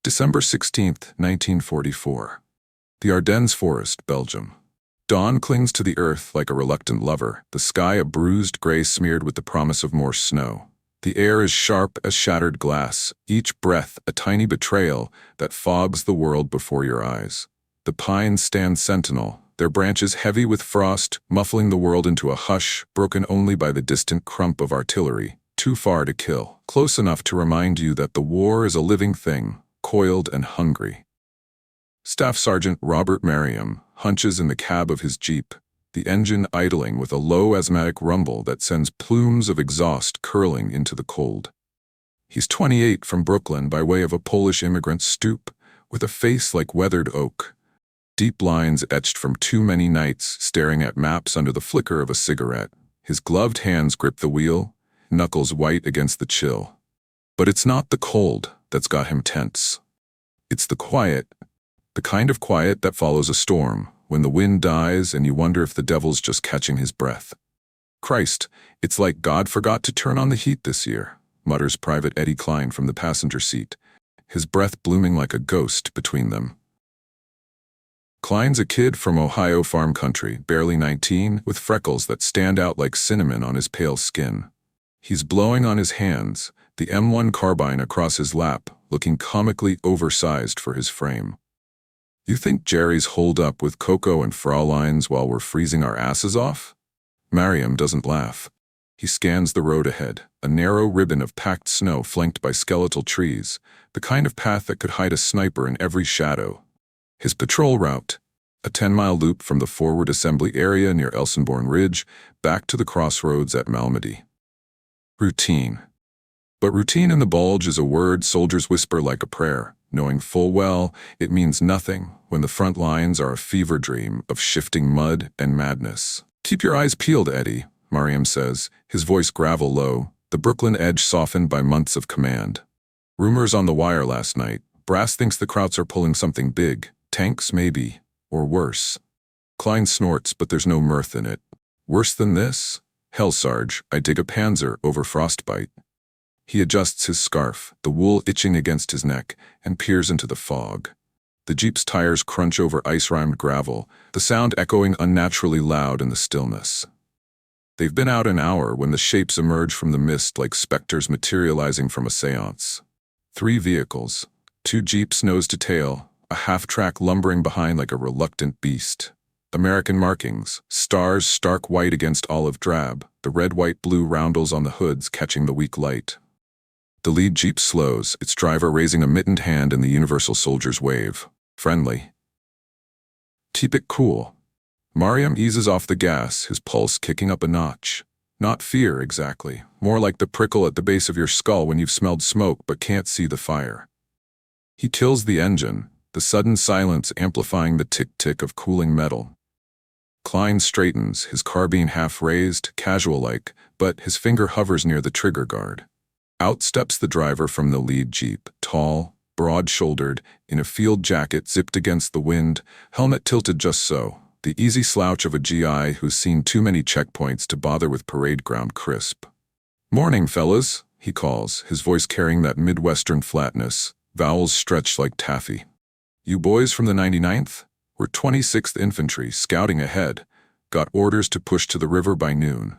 December 16th, 1944. The Ardennes Forest, Belgium. Dawn clings to the earth like a reluctant lover, the sky a bruised gray smeared with the promise of more snow. The air is sharp as shattered glass, each breath a tiny betrayal that fogs the world before your eyes. The pines stand sentinel, their branches heavy with frost, muffling the world into a hush, broken only by the distant crump of artillery, too far to kill, close enough to remind you that the war is a living thing, coiled and hungry. Staff Sergeant Robert Mariam hunches in the cab of his Jeep, the engine idling with a low asthmatic rumble that sends plumes of exhaust curling into the cold. He's 28 from Brooklyn by way of a Polish immigrant stoop, with a face like weathered oak. Deep lines etched from too many nights staring at maps under the flicker of a cigarette. His gloved hands grip the wheel, knuckles white against the chill. But it's not the cold that's got him tense. It's the quiet, the kind of quiet that follows a storm, when the wind dies and you wonder if the devil's just catching his breath. Christ, it's like God forgot to turn on the heat this year, mutters Private Eddie Klein from the passenger seat, his breath blooming like a ghost between them. Klein's a kid from Ohio farm country, barely 19, with freckles that stand out like cinnamon on his pale skin. He's blowing on his hands, the M1 carbine across his lap, looking comically oversized for his frame. You think Jerry's holed up with Coco and Fraulein's while we're freezing our asses off? Mariam doesn't laugh. He scans the road ahead, a narrow ribbon of packed snow flanked by skeletal trees, the kind of path that could hide a sniper in every shadow. His patrol route, a 10-mile loop from the forward assembly area near Elsenborn Ridge back to the crossroads at Malmedy. Routine. But routine in the Bulge is a word soldiers whisper like a prayer, knowing full well it means nothing when the front lines are a fever dream of shifting mud and madness. Keep your eyes peeled, Eddie, Mariam says, his voice gravel low, the Brooklyn edge softened by months of command. Rumors on the wire last night. Brass thinks the Krauts are pulling something big. Tanks, maybe, or worse. Klein snorts, but there's no mirth in it. Worse than this? Hell, Sarge, I dig a panzer over frostbite. He adjusts his scarf, the wool itching against his neck, and peers into the fog. The Jeep's tires crunch over ice-rimed gravel, the sound echoing unnaturally loud in the stillness. They've been out an hour when the shapes emerge from the mist like specters materializing from a seance. 3 vehicles, 2 Jeeps nose to tail, a half-track lumbering behind like a reluctant beast. American markings, stars stark white against olive drab, the red-white-blue roundels on the hoods catching the weak light. The lead Jeep slows, its driver raising a mittened hand in the universal soldier's wave. Friendly. Keep it cool. Mariam eases off the gas, his pulse kicking up a notch. Not fear, exactly. More like the prickle at the base of your skull when you've smelled smoke but can't see the fire. He tills the engine, the sudden silence amplifying the tick-tick of cooling metal. Klein straightens, his carbine half-raised, casual-like, but his finger hovers near the trigger guard. Out steps the driver from the lead Jeep, tall, broad-shouldered, in a field jacket zipped against the wind, helmet tilted just so, the easy slouch of a GI who's seen too many checkpoints to bother with parade ground crisp. "Morning, fellas," he calls, his voice carrying that Midwestern flatness, vowels stretched like taffy. "You boys from the 99th? We're 26th Infantry, scouting ahead. Got orders to push to the river by noon."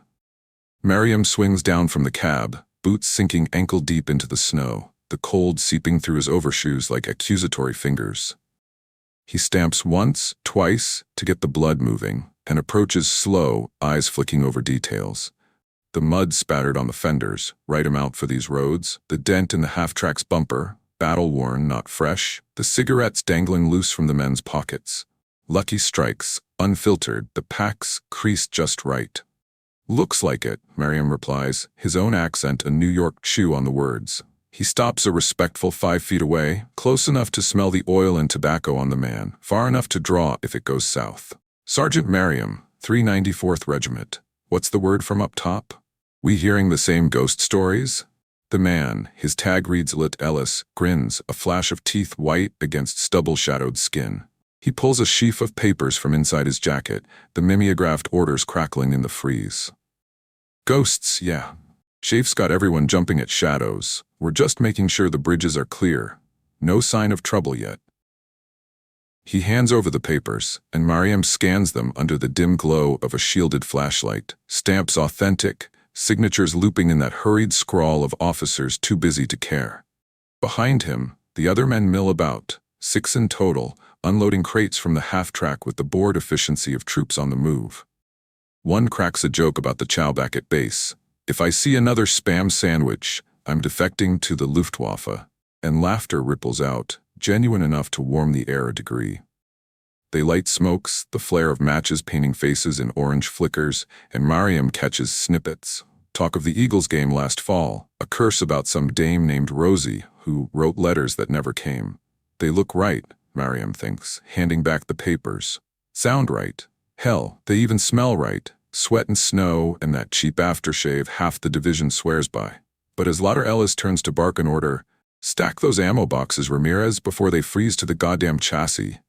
Mariam swings down from the cab, boots sinking ankle-deep into the snow, the cold seeping through his overshoes like accusatory fingers. He stamps once, twice, to get the blood moving, and approaches slow, eyes flicking over details. The mud spattered on the fenders, right amount for these roads, the dent in the half-track's bumper, battle-worn, not fresh, the cigarettes dangling loose from the men's pockets. Lucky strikes, unfiltered, the packs creased just right. "Looks like it," Mariam replies, his own accent a New York chew on the words. He stops a respectful 5 feet away, close enough to smell the oil and tobacco on the man, far enough to draw if it goes south. "Sergeant Mariam, 394th Regiment. What's the word from up top? We hearing the same ghost stories?" The man, his tag reads Lit Ellis, grins, a flash of teeth white against stubble-shadowed skin. He pulls a sheaf of papers from inside his jacket, the mimeographed orders crackling in the freeze. "Ghosts, yeah. Chaf's got everyone jumping at shadows. We're just making sure the bridges are clear. No sign of trouble yet. He hands over the papers, and Mariam scans them under the dim glow of a shielded flashlight. Stamps authentic, signatures looping in that hurried scrawl of officers too busy to care. Behind him, the other men mill about, 6 in total, unloading crates from the half-track with the bored efficiency of troops on the move. One cracks a joke about the chow back at base. "If I see another spam sandwich, I'm defecting to the Luftwaffe," and laughter ripples out, genuine enough to warm the air a degree. They light smokes, the flare of matches painting faces in orange flickers, and Mariam catches snippets. Talk of the Eagles game last fall, a curse about some dame named Rosie who wrote letters that never came. They look right, Mariam thinks, handing back the papers. Sound right. Hell, they even smell right. Sweat and snow and that cheap aftershave half the division swears by. But as Lauder Ellis turns to bark an order, "Stack those ammo boxes, Ramirez, before they freeze to the goddamn chassis,"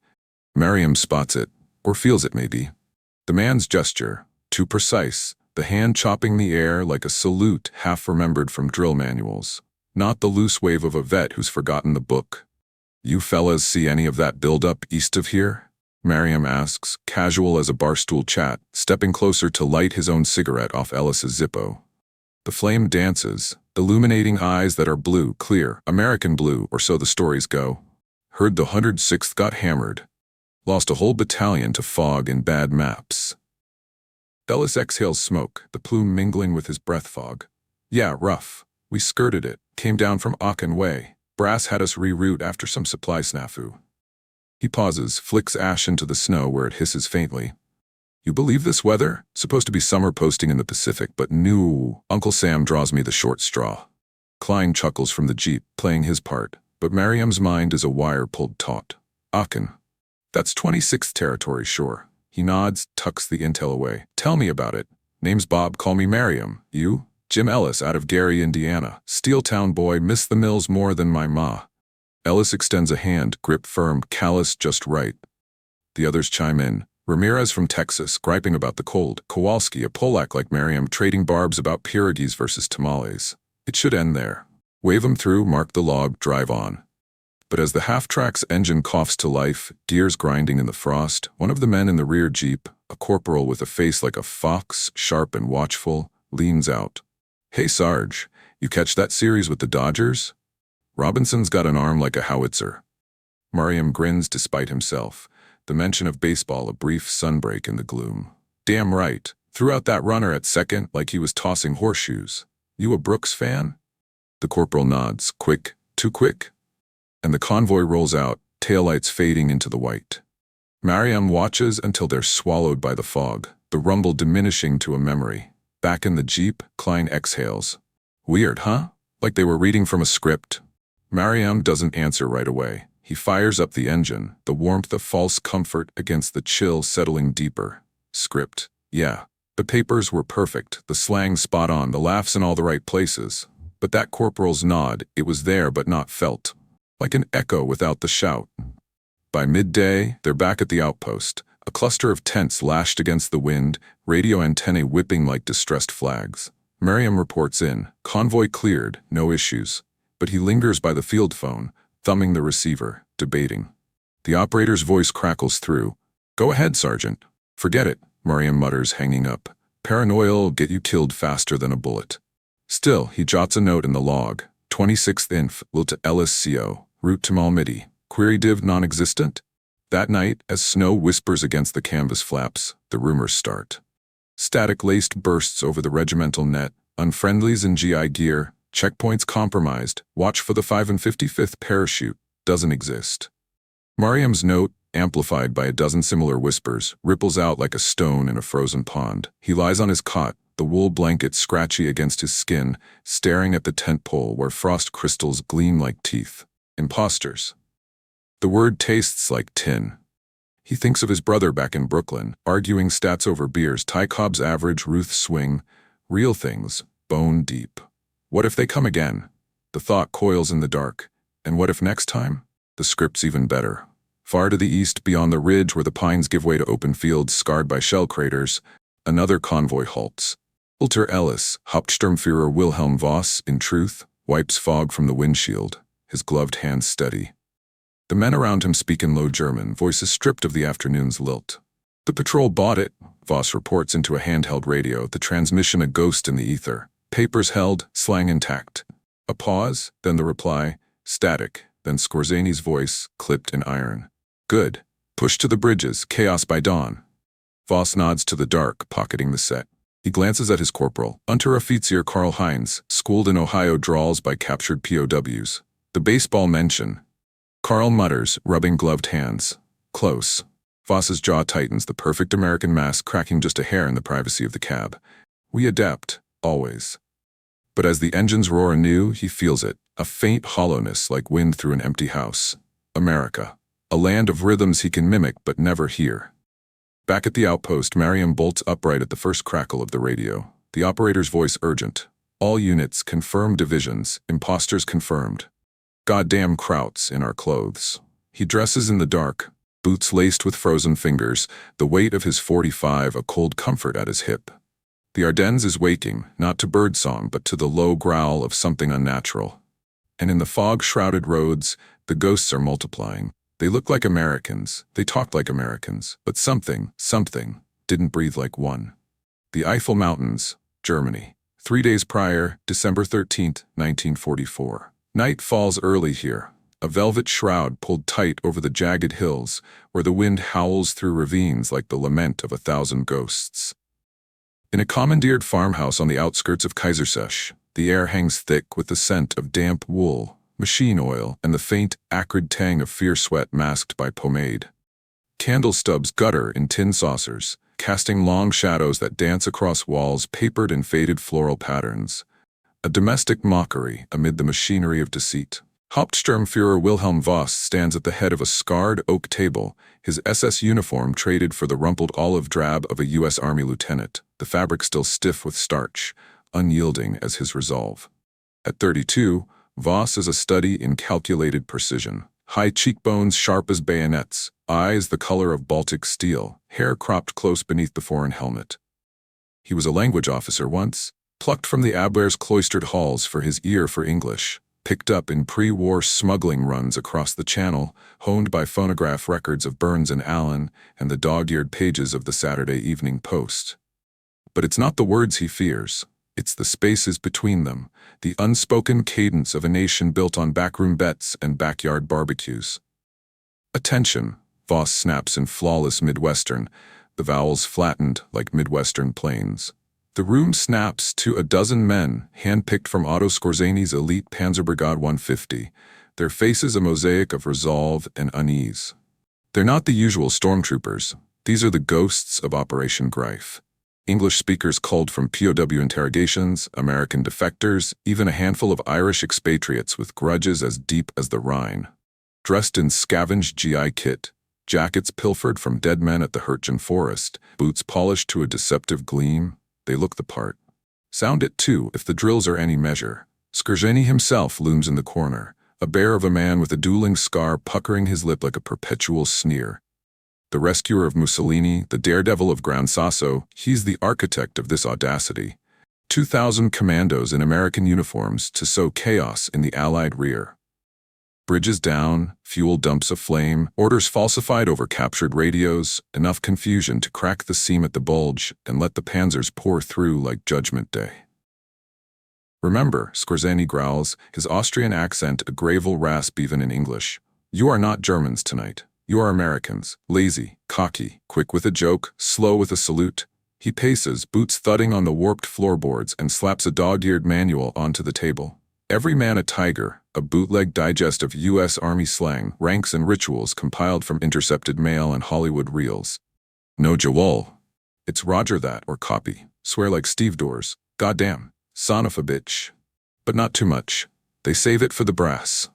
Mariam spots it, or feels it maybe. The man's gesture, too precise, the hand chopping the air like a salute half-remembered from drill manuals. Not the loose wave of a vet who's forgotten the book. "You fellas see any of that build-up east of here?" Mariam asks, casual as a barstool chat, stepping closer to light his own cigarette off Ellis's Zippo. The flame dances, illuminating eyes that are blue, clear, American blue, or so the stories go. "Heard the 106th got hammered. Lost a whole battalion to fog and bad maps." Ellis exhales smoke, the plume mingling with his breath fog. "Yeah, rough. We skirted it, came down from Aachen way. Brass had us reroute after some supply snafu." He pauses, flicks ash into the snow where it hisses faintly. "You believe this weather? Supposed to be summer posting in the Pacific, but no." Uncle Sam draws me the short straw. Klein chuckles from the jeep, playing his part, but Mariam's mind is a wire pulled taut. "Aachen. That's 26th territory, sure." He nods, tucks the intel away. "Tell me about it. Name's Bob, call me Mariam. You?" "Jim Ellis out of Gary, Indiana. Steel town boy, miss the mills more than my ma." Ellis extends a hand, grip firm, callous just right. The others chime in. Ramirez from Texas, griping about the cold. Kowalski, a Polak like Mariam, trading barbs about pierogies versus tamales. It should end there. Wave 'em through, mark the log, drive on. But as the half-track's engine coughs to life, gears grinding in the frost, one of the men in the rear jeep, a corporal with a face like a fox, sharp and watchful, leans out. "Hey, Sarge, you catch that series with the Dodgers? Robinson's got an arm like a howitzer." Mariam grins despite himself, the mention of baseball a brief sunbreak in the gloom. "Damn right. Threw out that runner at second like he was tossing horseshoes. You a Brooks fan?" The corporal nods. "Quick, too quick?" And the convoy rolls out, taillights fading into the white. Mariam watches until they're swallowed by the fog, the rumble diminishing to a memory. Back in the jeep, Klein exhales. "Weird, huh? Like they were reading from a script." Mariam doesn't answer right away. He fires up the engine, the warmth of false comfort against the chill settling deeper. Script. Yeah. The papers were perfect, the slang spot on, the laughs in all the right places. But that corporal's nod, it was there but not felt. Like an echo without the shout. By midday, they're back at the outpost, a cluster of tents lashed against the wind, radio antennae whipping like distressed flags. Mariam reports in, convoy cleared, no issues. But he lingers by the field phone, thumbing the receiver, debating. The operator's voice crackles through. "Go ahead, Sergeant." "Forget it," Mariam mutters, hanging up. "Paranoia'll get you killed faster than a bullet." Still, he jots a note in the log. 26th Inf, Lil to Ellis CO, route to Malmedy. Query div non-existent? That night, as snow whispers against the canvas flaps, the rumors start. Static-laced bursts over the regimental net, unfriendlies in GI gear, checkpoints compromised, watch for the 5 and 55th parachute, doesn't exist. Mariam's note, amplified by a dozen similar whispers, ripples out like a stone in a frozen pond. He lies on his cot, the wool blanket scratchy against his skin, staring at the tent pole where frost crystals gleam like teeth. Imposters. The word tastes like tin. He thinks of his brother back in Brooklyn, arguing stats over beers, Ty Cobb's average, Ruth's swing, real things, bone deep. What if they come again? The thought coils in the dark. And what if next time? The script's even better. Far to the east, beyond the ridge where the pines give way to open fields scarred by shell craters, another convoy halts. Ulter Ellis, Hauptsturmführer Wilhelm Voss, in truth, wipes fog from the windshield, his gloved hands steady. The men around him speak in low German, voices stripped of the afternoon's lilt. The patrol bought it, Voss reports into a handheld radio, the transmission a ghost in the ether. Papers held, slang intact. A pause, then the reply, static, then Skorzany's voice, clipped in iron. Good. Push to the bridges, chaos by dawn. Voss nods to the dark, pocketing the set. He glances at his corporal, Unteroffizier Karl Heinz, schooled in Ohio drawls by captured POWs. The baseball mention. Karl mutters, rubbing gloved hands. Close. Voss's jaw tightens, the perfect American mask cracking just a hair in the privacy of the cab. We adapt, always. But as the engines roar anew, he feels it, a faint hollowness like wind through an empty house. America. A land of rhythms he can mimic but never hear. Back at the outpost, Mariam bolts upright at the first crackle of the radio. The operator's voice urgent. All units, confirmed divisions, imposters confirmed. Goddamn Krauts in our clothes. He dresses in the dark, boots laced with frozen fingers, the weight of his .45 a cold comfort at his hip. The Ardennes is waking, not to birdsong but to the low growl of something unnatural. And in the fog-shrouded roads, the ghosts are multiplying. They look like Americans, they talked like Americans, but something, didn't breathe like one. The Eiffel Mountains, Germany. 3 days prior, December 13th, 1944. Night falls early here, a velvet shroud pulled tight over the jagged hills, where the wind howls through ravines like the lament of 1,000 ghosts. In a commandeered farmhouse on the outskirts of Kaisersesch, the air hangs thick with the scent of damp wool, machine oil, and the faint, acrid tang of fierce sweat masked by pomade. Candle stubs gutter in tin saucers, casting long shadows that dance across walls papered in faded floral patterns. A domestic mockery amid the machinery of deceit. Hauptsturmführer Wilhelm Voss stands at the head of a scarred oak table, his SS uniform traded for the rumpled olive drab of a U.S. Army lieutenant, the fabric still stiff with starch, unyielding as his resolve. At 32, Voss is a study in calculated precision. High cheekbones sharp as bayonets, eyes the color of Baltic steel, hair cropped close beneath the foreign helmet. He was a language officer once, plucked from the Abwehr's cloistered halls for his ear for English, picked up in pre-war smuggling runs across the Channel, honed by phonograph records of Burns and Allen and the dog-eared pages of the Saturday Evening Post. But it's not the words he fears. It's the spaces between them, the unspoken cadence of a nation built on backroom bets and backyard barbecues. Attention, Voss snaps in flawless Midwestern, the vowels flattened like Midwestern plains. The room snaps to a dozen men, handpicked from Otto Skorzany's elite Panzerbrigade 150, their faces a mosaic of resolve and unease. They're not the usual stormtroopers, these are the ghosts of Operation Greif. English speakers culled from POW interrogations, American defectors, even a handful of Irish expatriates with grudges as deep as the Rhine. Dressed in scavenged GI kit, jackets pilfered from dead men at the Hürtgen forest, boots polished to a deceptive gleam, they look the part. Sound it too, if the drills are any measure. Skorzany himself looms in the corner, a bear of a man with a dueling scar puckering his lip like a perpetual sneer. The rescuer of Mussolini, the daredevil of Gran Sasso, he's the architect of this audacity. 2,000 commandos in American uniforms to sow chaos in the Allied rear. Bridges down, fuel dumps aflame, orders falsified over captured radios, enough confusion to crack the seam at the Bulge and let the panzers pour through like Judgment Day. Remember, Skorzany growls, his Austrian accent a gravel rasp even in English. You are not Germans tonight. You are Americans, lazy, cocky, quick with a joke, slow with a salute. He paces, boots thudding on the warped floorboards, and slaps a dog-eared manual onto the table. Every Man a Tiger, a bootleg digest of U.S. Army slang, ranks and rituals compiled from intercepted mail and Hollywood reels. No Jawol. It's Roger that or copy. Swear like stevedores. Goddamn. Son of a bitch. But not too much. They save it for the brass.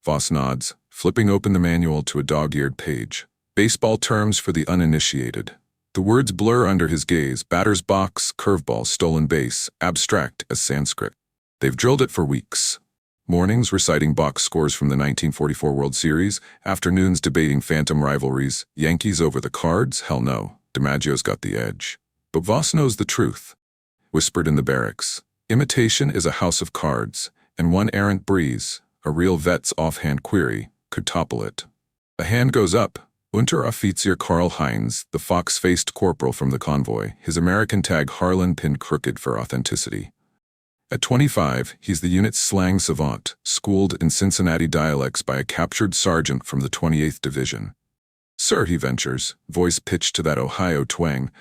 Voss nods, flipping open the manual to a dog-eared page. Baseball terms for the uninitiated. The words blur under his gaze, batter's box, curveball, stolen base, abstract as Sanskrit. They've drilled it for weeks. Mornings reciting box scores from the 1944 World Series, afternoons debating phantom rivalries, Yankees over the Cards, hell no, DiMaggio's got the edge. But Voss knows the truth. Whispered in the barracks, imitation is a house of cards, and one errant breeze, a real vet's offhand query, could topple it. A hand goes up. Unteroffizier Karl Heinz, the fox-faced corporal from the convoy, his American tag Harlan pinned crooked for authenticity. At 25, he's the unit's slang savant, schooled in Cincinnati dialects by a captured sergeant from the 28th Division. "Sir," he ventures, voice pitched to that Ohio twang,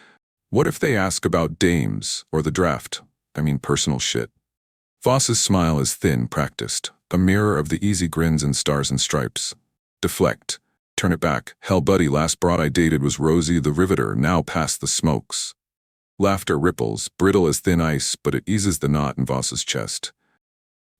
"what if they ask about dames, or the draft? I mean personal shit." Voss's smile is thin, practiced, a mirror of the easy grins and stars and stripes. Deflect. Turn it back. "Hell, buddy, last broad I dated was Rosie the Riveter, now past the smokes." Laughter ripples, brittle as thin ice, but it eases the knot in Voss's chest.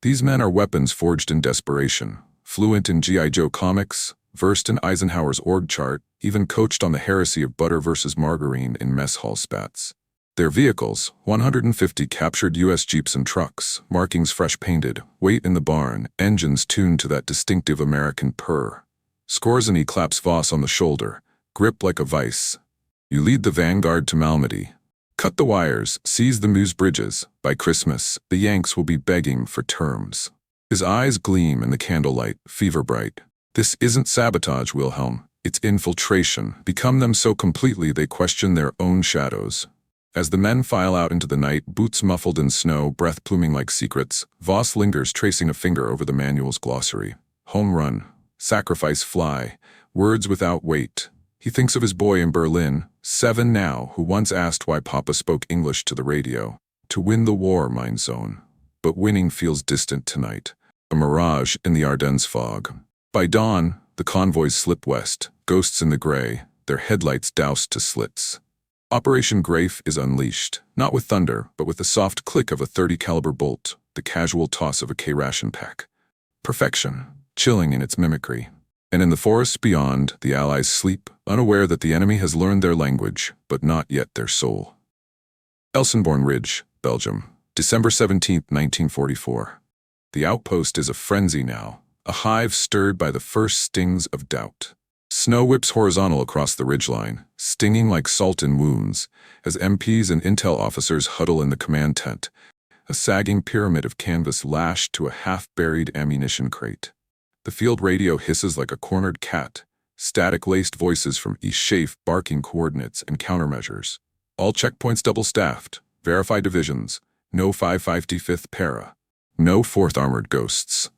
These men are weapons forged in desperation, fluent in G.I. Joe comics, versed in Eisenhower's org chart, even coached on the heresy of butter versus margarine in mess hall spats. Their vehicles, 150 captured U.S. Jeeps and trucks, markings fresh painted, weight in the barn, engines tuned to that distinctive American purr. Skorzeny claps Voss on the shoulder, grip like a vice. "You lead the vanguard to Malmedy. Cut the wires, seize the Meuse bridges. By Christmas, the Yanks will be begging for terms." His eyes gleam in the candlelight, fever bright. "This isn't sabotage, Wilhelm. It's infiltration. Become them so completely they question their own shadows." As the men file out into the night, boots muffled in snow, breath pluming like secrets, Voss lingers, tracing a finger over the manual's glossary. Home run. Sacrifice fly. Words without weight. He thinks of his boy in Berlin, 7 now, who once asked why Papa spoke English to the radio. To win the war, mind zone. But winning feels distant tonight. A mirage in the Ardennes fog. By dawn, the convoys slip west, ghosts in the gray, their headlights doused to slits. Operation Greif is unleashed, not with thunder, but with the soft click of a .30 caliber bolt, the casual toss of a K-ration pack. Perfection, chilling in its mimicry. And in the forests beyond, the Allies sleep, unaware that the enemy has learned their language, but not yet their soul. Elsenborn Ridge, Belgium, December 17, 1944. The outpost is a frenzy now, a hive stirred by the first stings of doubt. Snow whips horizontal across the ridgeline, stinging like salt in wounds, as MPs and intel officers huddle in the command tent, a sagging pyramid of canvas lashed to a half-buried ammunition crate. The field radio hisses like a cornered cat, static-laced voices from each chafe barking coordinates and countermeasures. All checkpoints double-staffed, verified divisions, no 555th para, no 4th Armored Ghosts.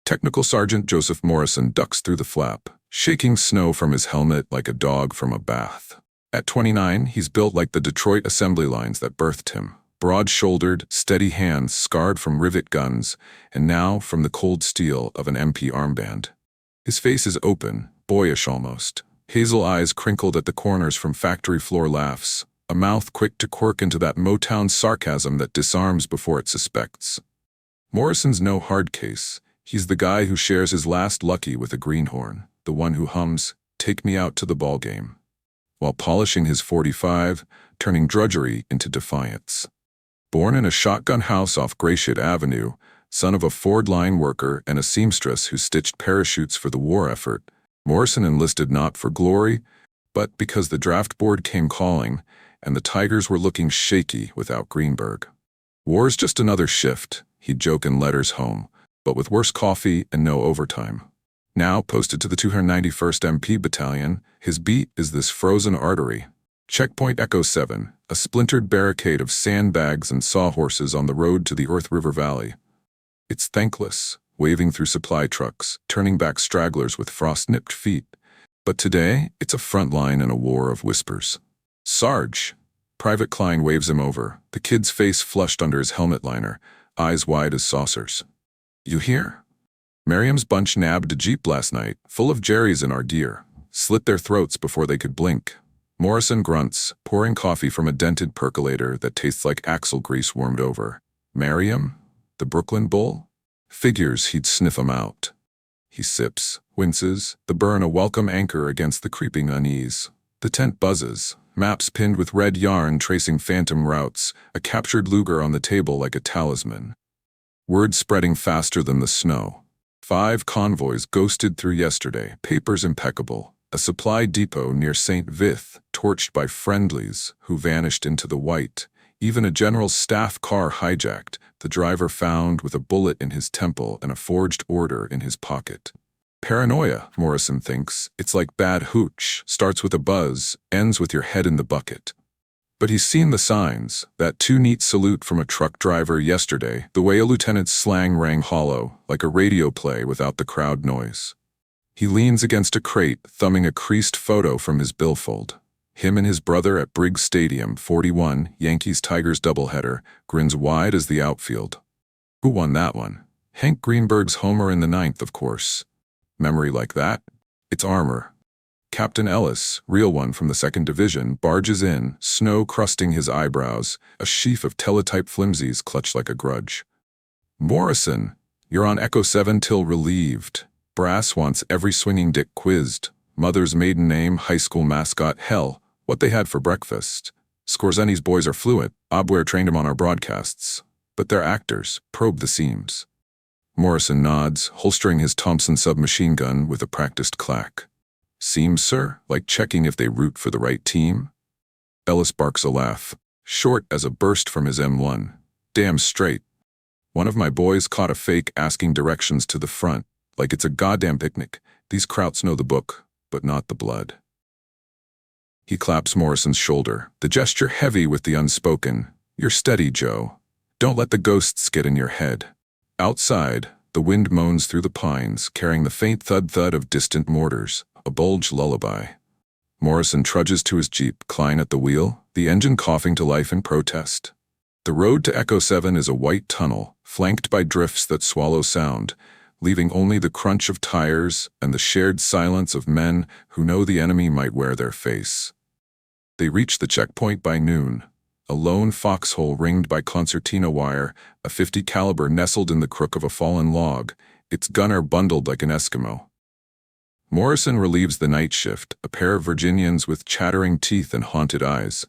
Technical Sergeant Joseph Morrison ducks through the flap, shaking snow from his helmet like a dog from a bath. At 29, he's built like the Detroit assembly lines that birthed him. Broad-shouldered, steady hands scarred from rivet guns, and now from the cold steel of an MP armband. His face is open, boyish almost, hazel eyes crinkled at the corners from factory floor laughs, a mouth quick to quirk into that Motown sarcasm that disarms before it suspects. Morrison's no hard case. He's the guy who shares his last lucky with a greenhorn, the one who hums, "Take me out to the ball game," while polishing his .45, turning drudgery into defiance. Born in a shotgun house off Gratiot Avenue, son of a Ford line worker and a seamstress who stitched parachutes for the war effort, Morrison enlisted not for glory, but because the draft board came calling, and the Tigers were looking shaky without Greenberg. "War's just another shift," he'd joke in letters home, but with worse coffee and no overtime. Now posted to the 291st MP Battalion, his beat is this frozen artery. Checkpoint Echo 7, a splintered barricade of sandbags and sawhorses on the road to the Earth River Valley. It's thankless, waving through supply trucks, turning back stragglers with frost-nipped feet. But today, it's a front line in a war of whispers. "Sarge!" Private Klein waves him over, the kid's face flushed under his helmet liner, eyes wide as saucers. "You hear?" Mariam's bunch nabbed a Jeep last night, full of Jerry's and Ardeer, slit their throats before they could blink. Morrison grunts, pouring coffee from a dented percolator that tastes like axle grease warmed over. Mariam? The Brooklyn Bull? Figures he'd sniff 'em out. He sips, winces, the burn a welcome anchor against the creeping unease. The tent buzzes, maps pinned with red yarn tracing phantom routes, a captured Luger on the table like a talisman. Word spreading faster than the snow. 5 convoys ghosted through yesterday, papers impeccable. A supply depot near St. Vith, torched by friendlies who vanished into the white. Even a general staff car hijacked, the driver found with a bullet in his temple and a forged order in his pocket. Paranoia, Morrison thinks. It's like bad hooch, starts with a buzz, ends with your head in the bucket. But he's seen the signs, that too-neat salute from a truck driver yesterday, the way a lieutenant's slang rang hollow, like a radio play without the crowd noise. He leans against a crate, thumbing a creased photo from his billfold. Him and his brother at Briggs Stadium, 41, Yankees-Tigers doubleheader, grins wide as the outfield. Who won that one? Hank Greenberg's homer in the ninth, of course. Memory like that? It's armor. Captain Ellis, real one from the 2nd Division, barges in, snow crusting his eyebrows, a sheaf of teletype flimsies clutched like a grudge. Morrison, you're on Echo 7 till relieved. Brass wants every swinging dick quizzed. Mother's maiden name, high school mascot, hell, what they had for breakfast. Scorzeni's boys are fluent. Abwehr trained him on our broadcasts. But they're actors. Probe the seams. Morrison nods, holstering his Thompson submachine gun with a practiced clack. Seems, sir, like checking if they root for the right team? Ellis barks a laugh, short as a burst from his M1. Damn straight. One of my boys caught a fake asking directions to the front, like it's a goddamn picnic. These krauts know the book, but not the blood. He claps Morrison's shoulder, the gesture heavy with the unspoken. You're steady, Joe. Don't let the ghosts get in your head. Outside, the wind moans through the pines, carrying the faint thud-thud of distant mortars. A Bulge lullaby. Morrison trudges to his Jeep, Klein at the wheel, the engine coughing to life in protest. The road to Echo 7 is a white tunnel, flanked by drifts that swallow sound, leaving only the crunch of tires and the shared silence of men who know the enemy might wear their face. They reach the checkpoint by noon, a lone foxhole ringed by concertina wire, a .50 caliber nestled in the crook of a fallen log, its gunner bundled like an Eskimo. Morrison relieves the night shift, a pair of Virginians with chattering teeth and haunted eyes.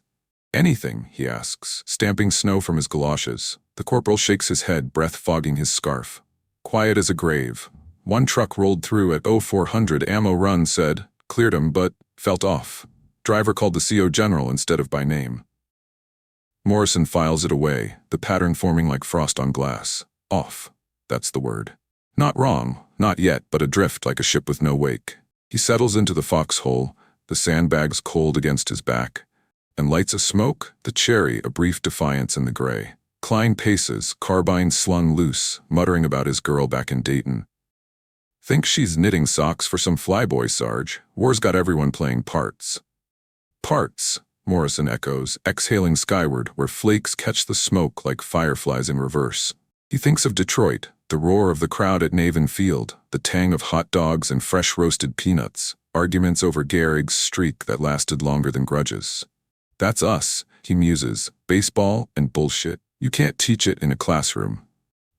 Anything, he asks, stamping snow from his galoshes. The corporal shakes his head, breath fogging his scarf. Quiet as a grave. One truck rolled through at 0400 ammo run, said, cleared him, but felt off. Driver called the CO general instead of by name. Morrison files it away, the pattern forming like frost on glass. Off. That's the word. Not wrong, not yet, but adrift like a ship with no wake. He settles into the foxhole, the sandbags cold against his back, and lights a smoke, the cherry a brief defiance in the gray. Klein paces, carbine slung loose, muttering about his girl back in Dayton. Think she's knitting socks for some flyboy, Sarge. War's got everyone playing parts. Parts, Morrison echoes, exhaling skyward, where flakes catch the smoke like fireflies in reverse. He thinks of Detroit, the roar of the crowd at Navin Field, the tang of hot dogs and fresh roasted peanuts, arguments over Gehrig's streak that lasted longer than grudges. That's us, he muses, baseball and bullshit. You can't teach it in a classroom.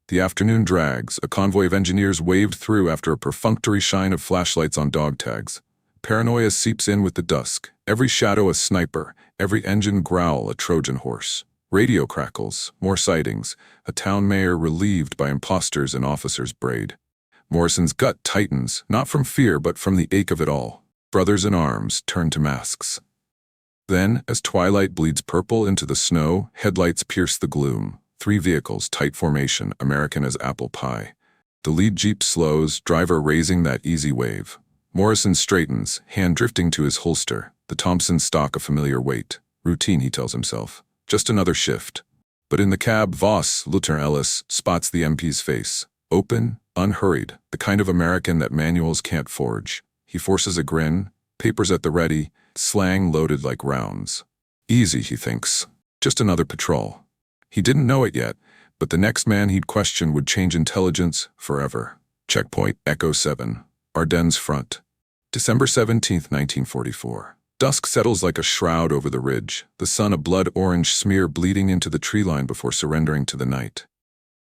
The afternoon drags, a convoy of engineers waved through after a perfunctory shine of flashlights on dog tags. Paranoia seeps in with the dusk, every shadow a sniper, every engine growl a Trojan horse. Radio crackles, more sightings, a town mayor relieved by imposters and officers' braid. Morrison's gut tightens, not from fear but from the ache of it all. Brothers in arms turn to masks. Then, as twilight bleeds purple into the snow, headlights pierce the gloom. 3 vehicles, tight formation, American as apple pie. The lead Jeep slows, driver raising that easy wave. Morrison straightens, hand drifting to his holster, the Thompson stock a familiar weight. Routine, he tells himself. Just another shift. But in the cab, Voss, Lieutenant Ellis, spots the MP's face. Open, unhurried, the kind of American that manuals can't forge. He forces a grin, papers at the ready, slang loaded like rounds. Easy, he thinks. Just another patrol. He didn't know it yet, but the next man he'd question would change intelligence forever. Checkpoint, Echo 7, Ardennes Front. December 17, 1944. Dusk settles like a shroud over the ridge, the sun a blood-orange smear bleeding into the tree line before surrendering to the night.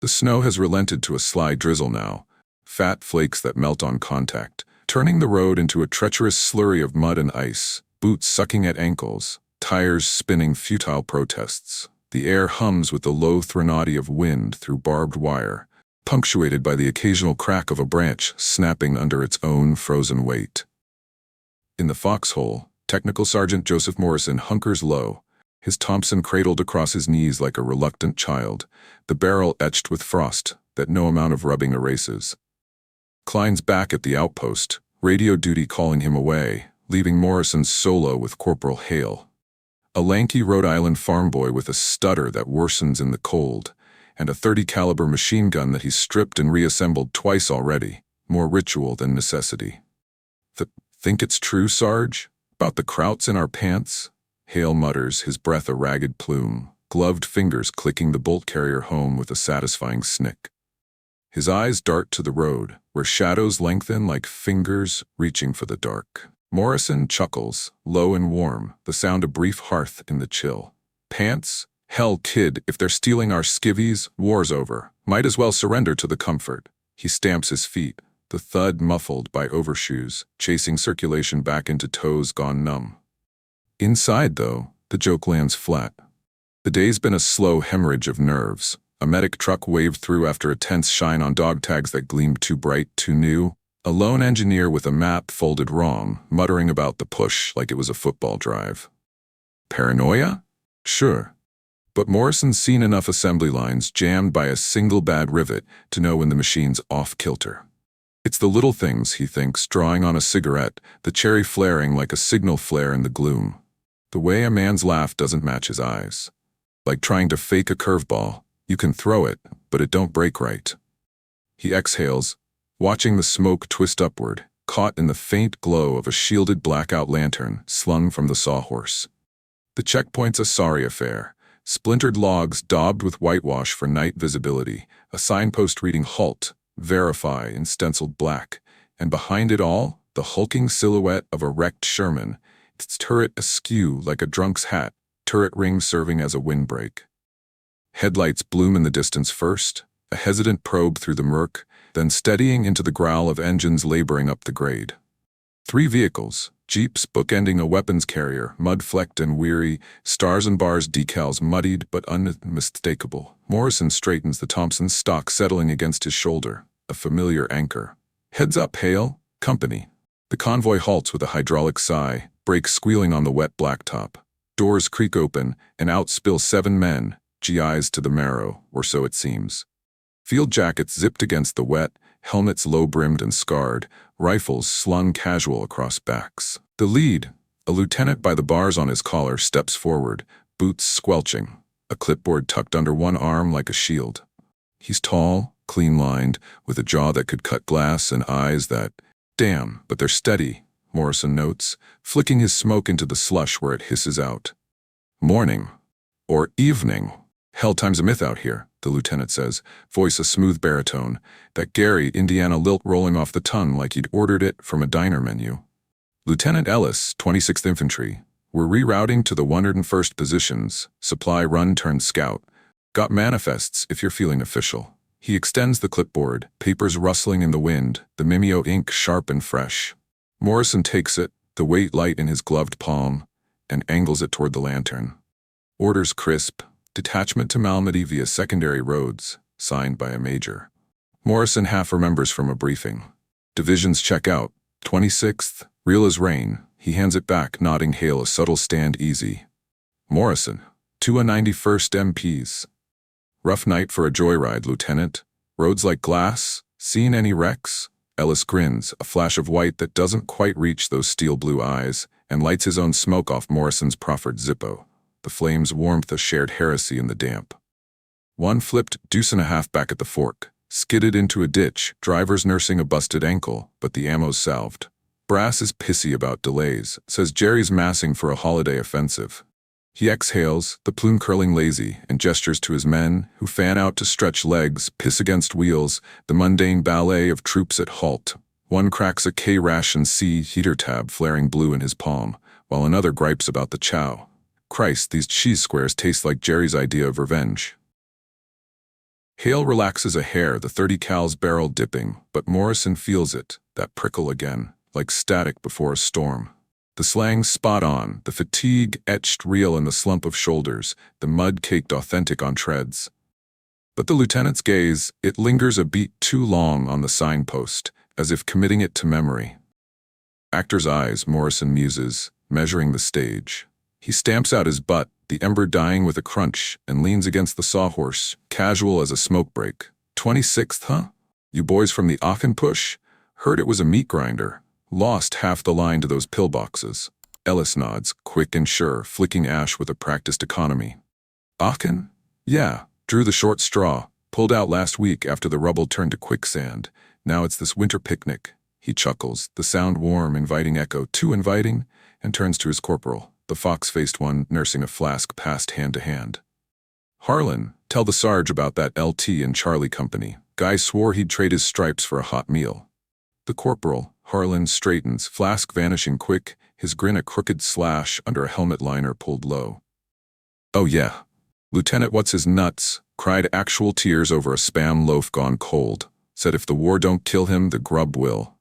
The snow has relented to a sly drizzle now, fat flakes that melt on contact, turning the road into a treacherous slurry of mud and ice, boots sucking at ankles, tires spinning futile protests. The air hums with the low threnody of wind through barbed wire, punctuated by the occasional crack of a branch snapping under its own frozen weight. In the foxhole, Technical Sergeant Joseph Morrison hunkers low, his Thompson cradled across his knees like a reluctant child, the barrel etched with frost that no amount of rubbing erases. Klein's back at the outpost, radio duty calling him away, leaving Morrison solo with Corporal Hale. A lanky Rhode Island farm boy with a stutter that worsens in the cold, and a .30 caliber machine gun that he's stripped and reassembled twice already, more ritual than necessity. Think it's true, Sarge? About the krauts in our pants? Hale mutters, his breath a ragged plume, gloved fingers clicking the bolt carrier home with a satisfying snick. His eyes dart to the road, where shadows lengthen like fingers reaching for the dark. Morrison chuckles, low and warm, the sound a brief hearth in the chill. Pants? Hell, kid, if they're stealing our skivvies, war's over. Might as well surrender to the comfort. He stamps his feet, the thud muffled by overshoes, chasing circulation back into toes gone numb. Inside, though, the joke lands flat. The day's been a slow hemorrhage of nerves. A medic truck waved through after a tense shine on dog tags that gleamed too bright, too new. A lone engineer with a map folded wrong, muttering about the push like it was a football drive. Paranoia? Sure. But Morrison's seen enough assembly lines jammed by a single bad rivet to know when the machine's off-kilter. It's the little things, he thinks, drawing on a cigarette, the cherry flaring like a signal flare in the gloom. The way a man's laugh doesn't match his eyes. Like trying to fake a curveball, you can throw it, but it don't break right. He exhales, watching the smoke twist upward, caught in the faint glow of a shielded blackout lantern slung from the sawhorse. The checkpoint's a sorry affair. Splintered logs daubed with whitewash for night visibility, a signpost reading HALT, verify in stenciled black, and behind it all, the hulking silhouette of a wrecked Sherman, its turret askew like a drunk's hat, turret ring serving as a windbreak. Headlights bloom in the distance first, a hesitant probe through the murk, then steadying into the growl of engines laboring up the grade. 3 vehicles, jeeps bookending a weapons carrier, mud-flecked and weary, stars and bars decals muddied but unmistakable. Morrison straightens the Thompson's stock settling against his shoulder, a familiar anchor. Heads up, Hale, company. The convoy halts with a hydraulic sigh, brakes squealing on the wet blacktop. Doors creak open, and out spill 7 men, GIs to the marrow, or so it seems. Field jackets zipped against the wet, helmets low-brimmed and scarred, rifles slung casual across backs. The lead, a lieutenant by the bars on his collar, steps forward, boots squelching, a clipboard tucked under one arm like a shield. He's tall, clean-lined, with a jaw that could cut glass and eyes that, damn, but they're steady, Morrison notes, flicking his smoke into the slush where it hisses out. Morning. Or evening. Hell, time's a myth out here, the lieutenant says, voice a smooth baritone, that Gary, Indiana lilt rolling off the tongue like he'd ordered it from a diner menu. Lieutenant Ellis, 26th Infantry. We're rerouting to the 101st positions, supply run turned scout. Got manifests if you're feeling official. He extends the clipboard, papers rustling in the wind, the Mimeo ink sharp and fresh. Morrison takes it, the weight light in his gloved palm, and angles it toward the lantern. Orders crisp. Detachment to Malmedy via secondary roads, signed by a major. Morrison half remembers from a briefing. Divisions check out. 26th, real as rain. He hands it back, nodding Hale a subtle stand easy. Morrison, 291st MPs. Rough night for a joyride, Lieutenant. Roads like glass. Seen any wrecks? Ellis grins, a flash of white that doesn't quite reach those steel blue eyes, and lights his own smoke off Morrison's proffered Zippo. The flame's warmth a shared heresy in the damp. One flipped deuce and a half back at the fork, skidded into a ditch, drivers nursing a busted ankle, but the ammo's salved. Brass is pissy about delays, says Jerry's massing for a holiday offensive. He exhales, the plume curling lazy, and gestures to his men, who fan out to stretch legs, piss against wheels, the mundane ballet of troops at halt. One cracks a K-ration C heater tab flaring blue in his palm, while another gripes about the chow. Christ, these cheese squares taste like Jerry's idea of revenge. Hale relaxes a hair, the .30 cal's barrel dipping, but Morrison feels it, that prickle again, like static before a storm. The slang's spot on, the fatigue etched real in the slump of shoulders, the mud caked authentic on treads. But the lieutenant's gaze, it lingers a beat too long on the signpost, as if committing it to memory. Actor's eyes, Morrison muses, measuring the stage. He stamps out his butt, the ember dying with a crunch, and leans against the sawhorse, casual as a smoke break. 26th, huh? You boys from the Aachen push? Heard it was a meat grinder. Lost half the line to those pillboxes. Ellis nods, quick and sure, flicking ash with a practiced economy. Aachen? Yeah, drew the short straw. Pulled out last week after the rubble turned to quicksand. Now it's this winter picnic. He chuckles, the sound warm, inviting echo, too inviting, and turns to his corporal, the fox-faced one nursing a flask passed hand to hand. Harlan, tell the Sarge about that LT and Charlie company. Guy swore he'd trade his stripes for a hot meal. The corporal, Harlan, straightens, flask vanishing quick, his grin a crooked slash under a helmet liner pulled low. Oh yeah. Lieutenant what's his nuts, cried actual tears over a Spam loaf gone cold. Said if the war don't kill him, the grub will.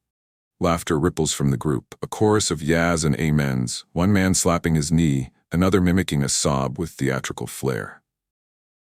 Laughter ripples from the group, a chorus of yas and amens, one man slapping his knee, another mimicking a sob with theatrical flair.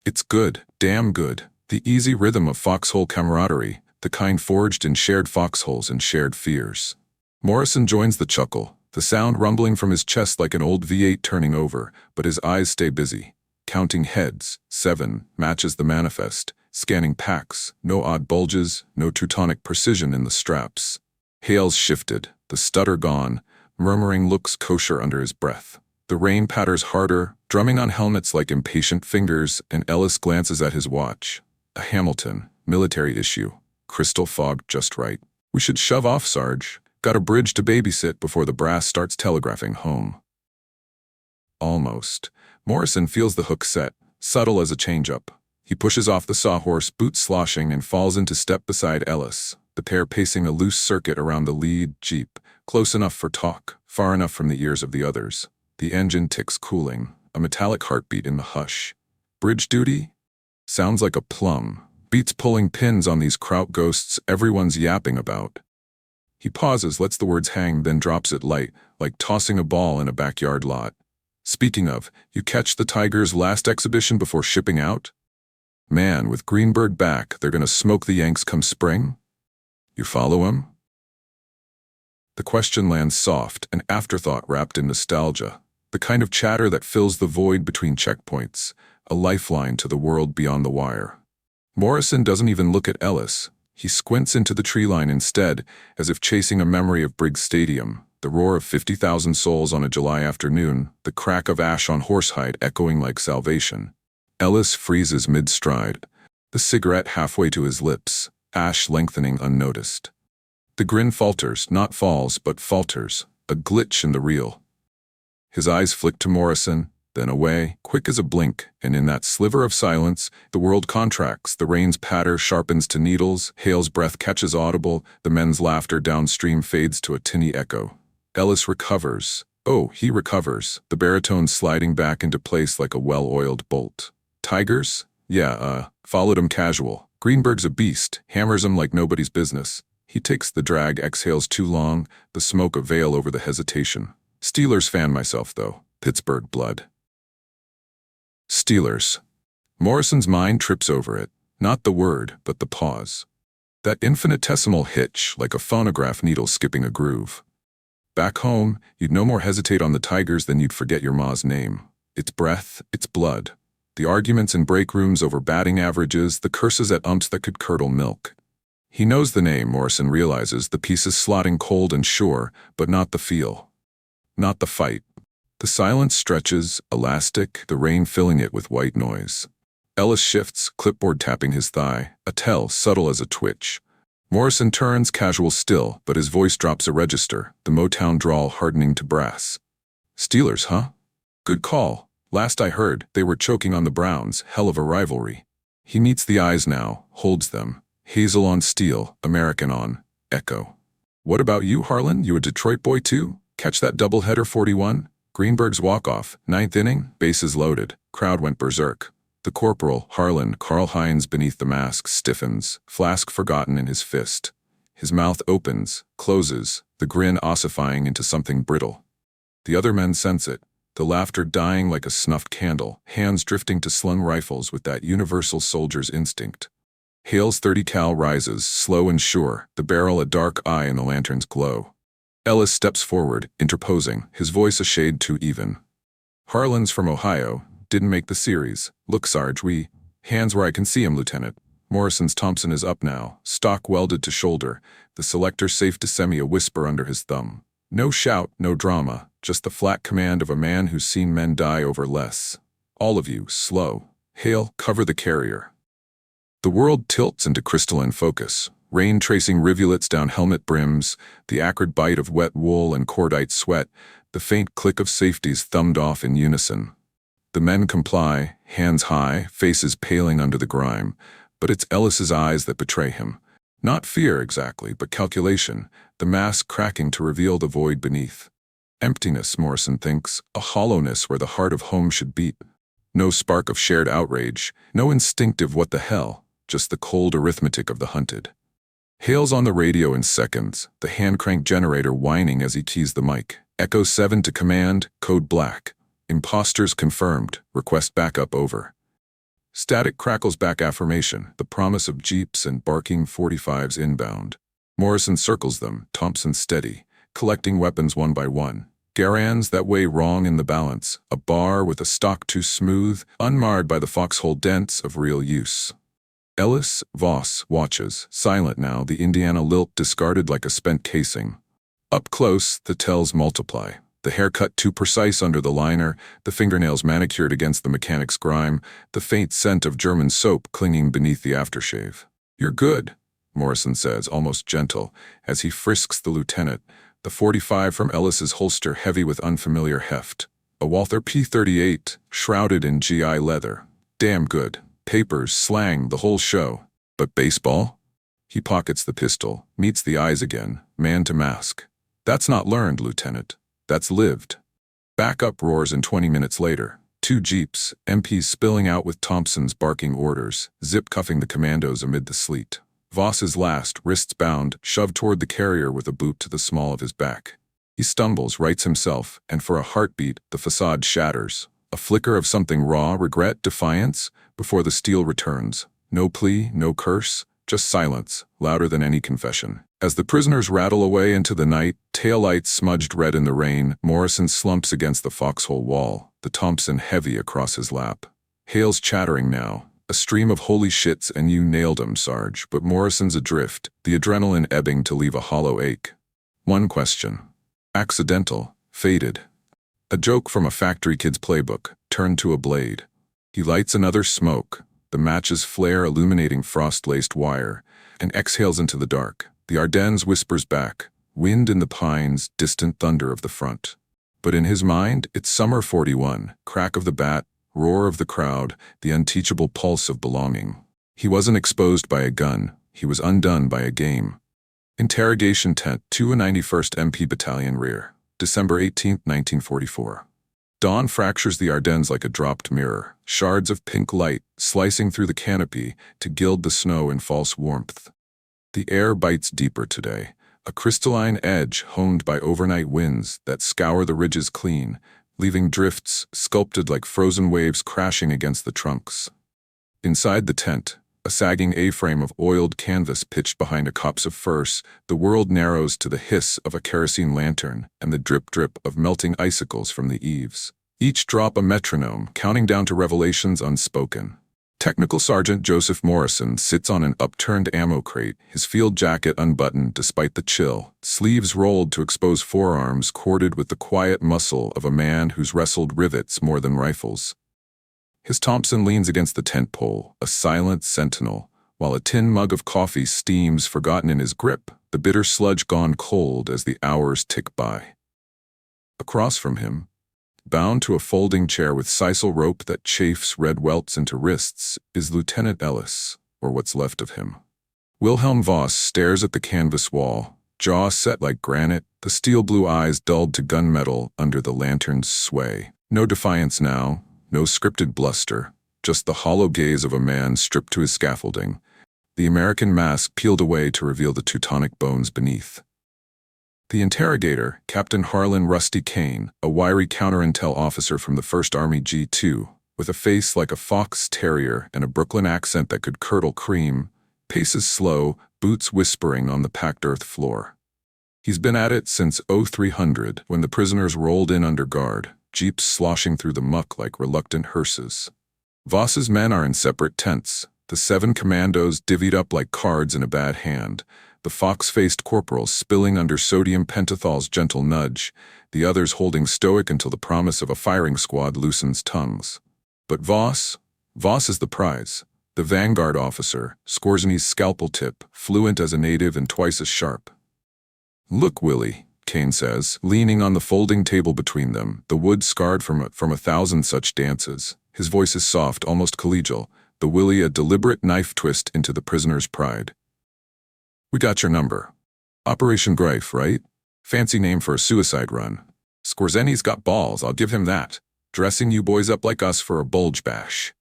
It's good, damn good, the easy rhythm of foxhole camaraderie, the kind forged in shared foxholes and shared fears. Morrison joins the chuckle, the sound rumbling from his chest like an old V8 turning over, but his eyes stay busy. Counting heads, 7, matches the manifest, scanning packs, no odd bulges, no Teutonic precision in the straps. Hales shifted, the stutter gone, murmuring looks kosher under his breath. The rain patters harder, drumming on helmets like impatient fingers, and Ellis glances at his watch. A Hamilton, military issue. Crystal fog just right. We should shove off, Sarge. Got a bridge to babysit before the brass starts telegraphing home. Almost. Morrison feels the hook set, subtle as a change-up. He pushes off the sawhorse, boots sloshing, and falls into step beside Ellis, the pair pacing a loose circuit around the lead jeep, close enough for talk, far enough from the ears of the others. The engine ticks cooling, a metallic heartbeat in the hush. Bridge duty? Sounds like a plum. Beats pulling pins on these kraut ghosts everyone's yapping about. He pauses, lets the words hang, then drops it light, like tossing a ball in a backyard lot. Speaking of, you catch the Tigers' last exhibition before shipping out? Man, with Greenberg back, they're gonna smoke the Yanks come spring? You follow him? The question lands soft, an afterthought wrapped in nostalgia. The kind of chatter that fills the void between checkpoints, a lifeline to the world beyond the wire. Morrison doesn't even look at Ellis. He squints into the tree line instead, as if chasing a memory of Briggs Stadium, the roar of 50,000 souls on a July afternoon, the crack of ash on horsehide echoing like salvation. Ellis freezes mid-stride, the cigarette halfway to his lips, ash lengthening unnoticed. The grin falters, not falls, but falters, a glitch in the reel. His eyes flick to Morrison, then away, quick as a blink, and in that sliver of silence, the world contracts, the rain's patter sharpens to needles, Hale's breath catches audible, the men's laughter downstream fades to a tinny echo. Ellis recovers. Oh, he recovers, the baritone sliding back into place like a well-oiled bolt. Tigers? Yeah, followed him casual. Greenberg's a beast, hammers him like nobody's business. He takes the drag, exhales too long, the smoke a veil over the hesitation. Steelers fan myself, though. Pittsburgh blood. Steelers. Morrison's mind trips over it. Not the word, but the pause. That infinitesimal hitch, like a phonograph needle skipping a groove. Back home, you'd no more hesitate on the Tigers than you'd forget your ma's name. Its breath, its blood. The arguments in break rooms over batting averages, the curses at umps that could curdle milk. He knows the name, Morrison realizes, the pieces slotting cold and sure, but not the feel. Not the fight. The silence stretches, elastic, the rain filling it with white noise. Ellis shifts, clipboard tapping his thigh, a tell subtle as a twitch. Morrison turns, casual still, but his voice drops a register, the Motown drawl hardening to brass. Steelers, huh? Good call. Last I heard, they were choking on the Browns, hell of a rivalry. He meets the eyes now, holds them. Hazel on steel, American on, echo. What about you, Harlan? You a Detroit boy too? Catch that doubleheader 41? Greenberg's walk-off, 9th inning, bases loaded. Crowd went berserk. The corporal, Harlan, Karl Heinz beneath the mask, stiffens, flask forgotten in his fist. His mouth opens, closes, the grin ossifying into something brittle. The other men sense it, the laughter dying like a snuffed candle, hands drifting to slung rifles with that universal soldier's instinct. Hale's 30 cal rises, slow and sure, the barrel a dark eye in the lantern's glow. Ellis steps forward, interposing, his voice a shade too even. Harlan's from Ohio, didn't make the series. Look, Sarge, hands where I can see him, Lieutenant. Morrison's Thompson is up now, stock welded to shoulder, the selector safe to semi a whisper under his thumb. No shout, no drama, just the flat command of a man who's seen men die over less. All of you, slow. Hale, cover the carrier. The world tilts into crystalline focus, rain tracing rivulets down helmet brims, the acrid bite of wet wool and cordite sweat, the faint click of safeties thumbed off in unison. The men comply, hands high, faces paling under the grime, but it's Ellis's eyes that betray him. Not fear exactly, but calculation, the mask cracking to reveal the void beneath. Emptiness, Morrison thinks, a hollowness where the heart of home should beat. No spark of shared outrage, no instinctive what the hell, just the cold arithmetic of the hunted. Hale's on the radio in seconds, the hand-crank generator whining as he keys the mic. Echo 7 to command, code black. Imposters confirmed, request backup over. Static crackles back affirmation, the promise of jeeps and barking 45s inbound. Morrison circles them, Thompson steady, collecting weapons one by one. Garands that weigh wrong in the balance, a bar with a stock too smooth, unmarred by the foxhole dents of real use. Voss watches, silent now, the Indiana lilt discarded like a spent casing. Up close, the tells multiply. The haircut too precise under the liner, the fingernails manicured against the mechanic's grime, the faint scent of German soap clinging beneath the aftershave. You're good, Morrison says, almost gentle, as he frisks the lieutenant, the .45 from Ellis's holster heavy with unfamiliar heft. A Walther P-38, shrouded in GI leather. Damn good. Papers, slang, the whole show. But baseball? He pockets the pistol, meets the eyes again, man to mask. That's not learned, Lieutenant. That's lived. Backup roars in 20 minutes later. 2 jeeps, MPs spilling out with Thompson's barking orders, zip-cuffing the Commandos amid the sleet. Voss is last, wrists bound, shoved toward the carrier with a boot to the small of his back. He stumbles, rights himself, and for a heartbeat, the facade shatters. A flicker of something raw, regret, defiance, before the steel returns. No plea, no curse, just silence, louder than any confession. As the prisoners rattle away into the night, taillights smudged red in the rain, Morrison slumps against the foxhole wall, the Thompson heavy across his lap. Hale's chattering now. A stream of holy shits and you nailed 'em, Sarge, but Morrison's adrift, the adrenaline ebbing to leave a hollow ache. One question. Accidental, faded. A joke from a factory kid's playbook, turned to a blade. He lights another smoke, the matches flare illuminating frost-laced wire, and exhales into the dark. The Ardennes whispers back, wind in the pines, distant thunder of the front. But in his mind, it's summer 41, crack of the bat, roar of the crowd, the unteachable pulse of belonging. He wasn't exposed by a gun, he was undone by a game. Interrogation tent, 291st MP Battalion rear, December 18, 1944. Dawn fractures the Ardennes like a dropped mirror, shards of pink light slicing through the canopy to gild the snow in false warmth. The air bites deeper today, a crystalline edge honed by overnight winds that scour the ridges clean, leaving drifts sculpted like frozen waves crashing against the trunks. Inside the tent, a sagging A-frame of oiled canvas pitched behind a copse of furs, the world narrows to the hiss of a kerosene lantern and the drip-drip of melting icicles from the eaves. Each drop a metronome, counting down to revelations unspoken. Technical Sergeant Joseph Morrison sits on an upturned ammo crate, his field jacket unbuttoned despite the chill, sleeves rolled to expose forearms corded with the quiet muscle of a man who's wrestled rivets more than rifles. His Thompson leans against the tent pole, a silent sentinel, while a tin mug of coffee steams forgotten in his grip, the bitter sludge gone cold as the hours tick by. Across from him, bound to a folding chair with sisal rope that chafes red welts into wrists, is Lieutenant Ellis, or what's left of him. Wilhelm Voss stares at the canvas wall, jaw set like granite, the steel-blue eyes dulled to gunmetal under the lantern's sway. No defiance now, no scripted bluster, just the hollow gaze of a man stripped to his scaffolding, the American mask peeled away to reveal the Teutonic bones beneath. The interrogator, Captain Harlan Rusty Kane, a wiry counterintel officer from the 1st Army G2, with a face like a fox terrier and a Brooklyn accent that could curdle cream, paces slow, boots whispering on the packed earth floor. He's been at it since 0300, when the prisoners rolled in under guard, jeeps sloshing through the muck like reluctant hearses. Voss's men are in separate tents, the 7 commandos divvied up like cards in a bad hand, the fox-faced corporals spilling under sodium pentathol's gentle nudge, the others holding stoic until the promise of a firing squad loosens tongues. But Voss is the prize. The vanguard officer, Skorzeny's scalpel tip, fluent as a native and twice as sharp. "Look, Willie," Kane says, leaning on the folding table between them, the wood scarred from a thousand such dances. His voice is soft, almost collegial, the Willie a deliberate knife twist into the prisoner's pride. "We got your number. Operation Greif, right? Fancy name for a suicide run. Skorzeny's got balls, I'll give him that. Dressing you boys up like us for a Bulge bash.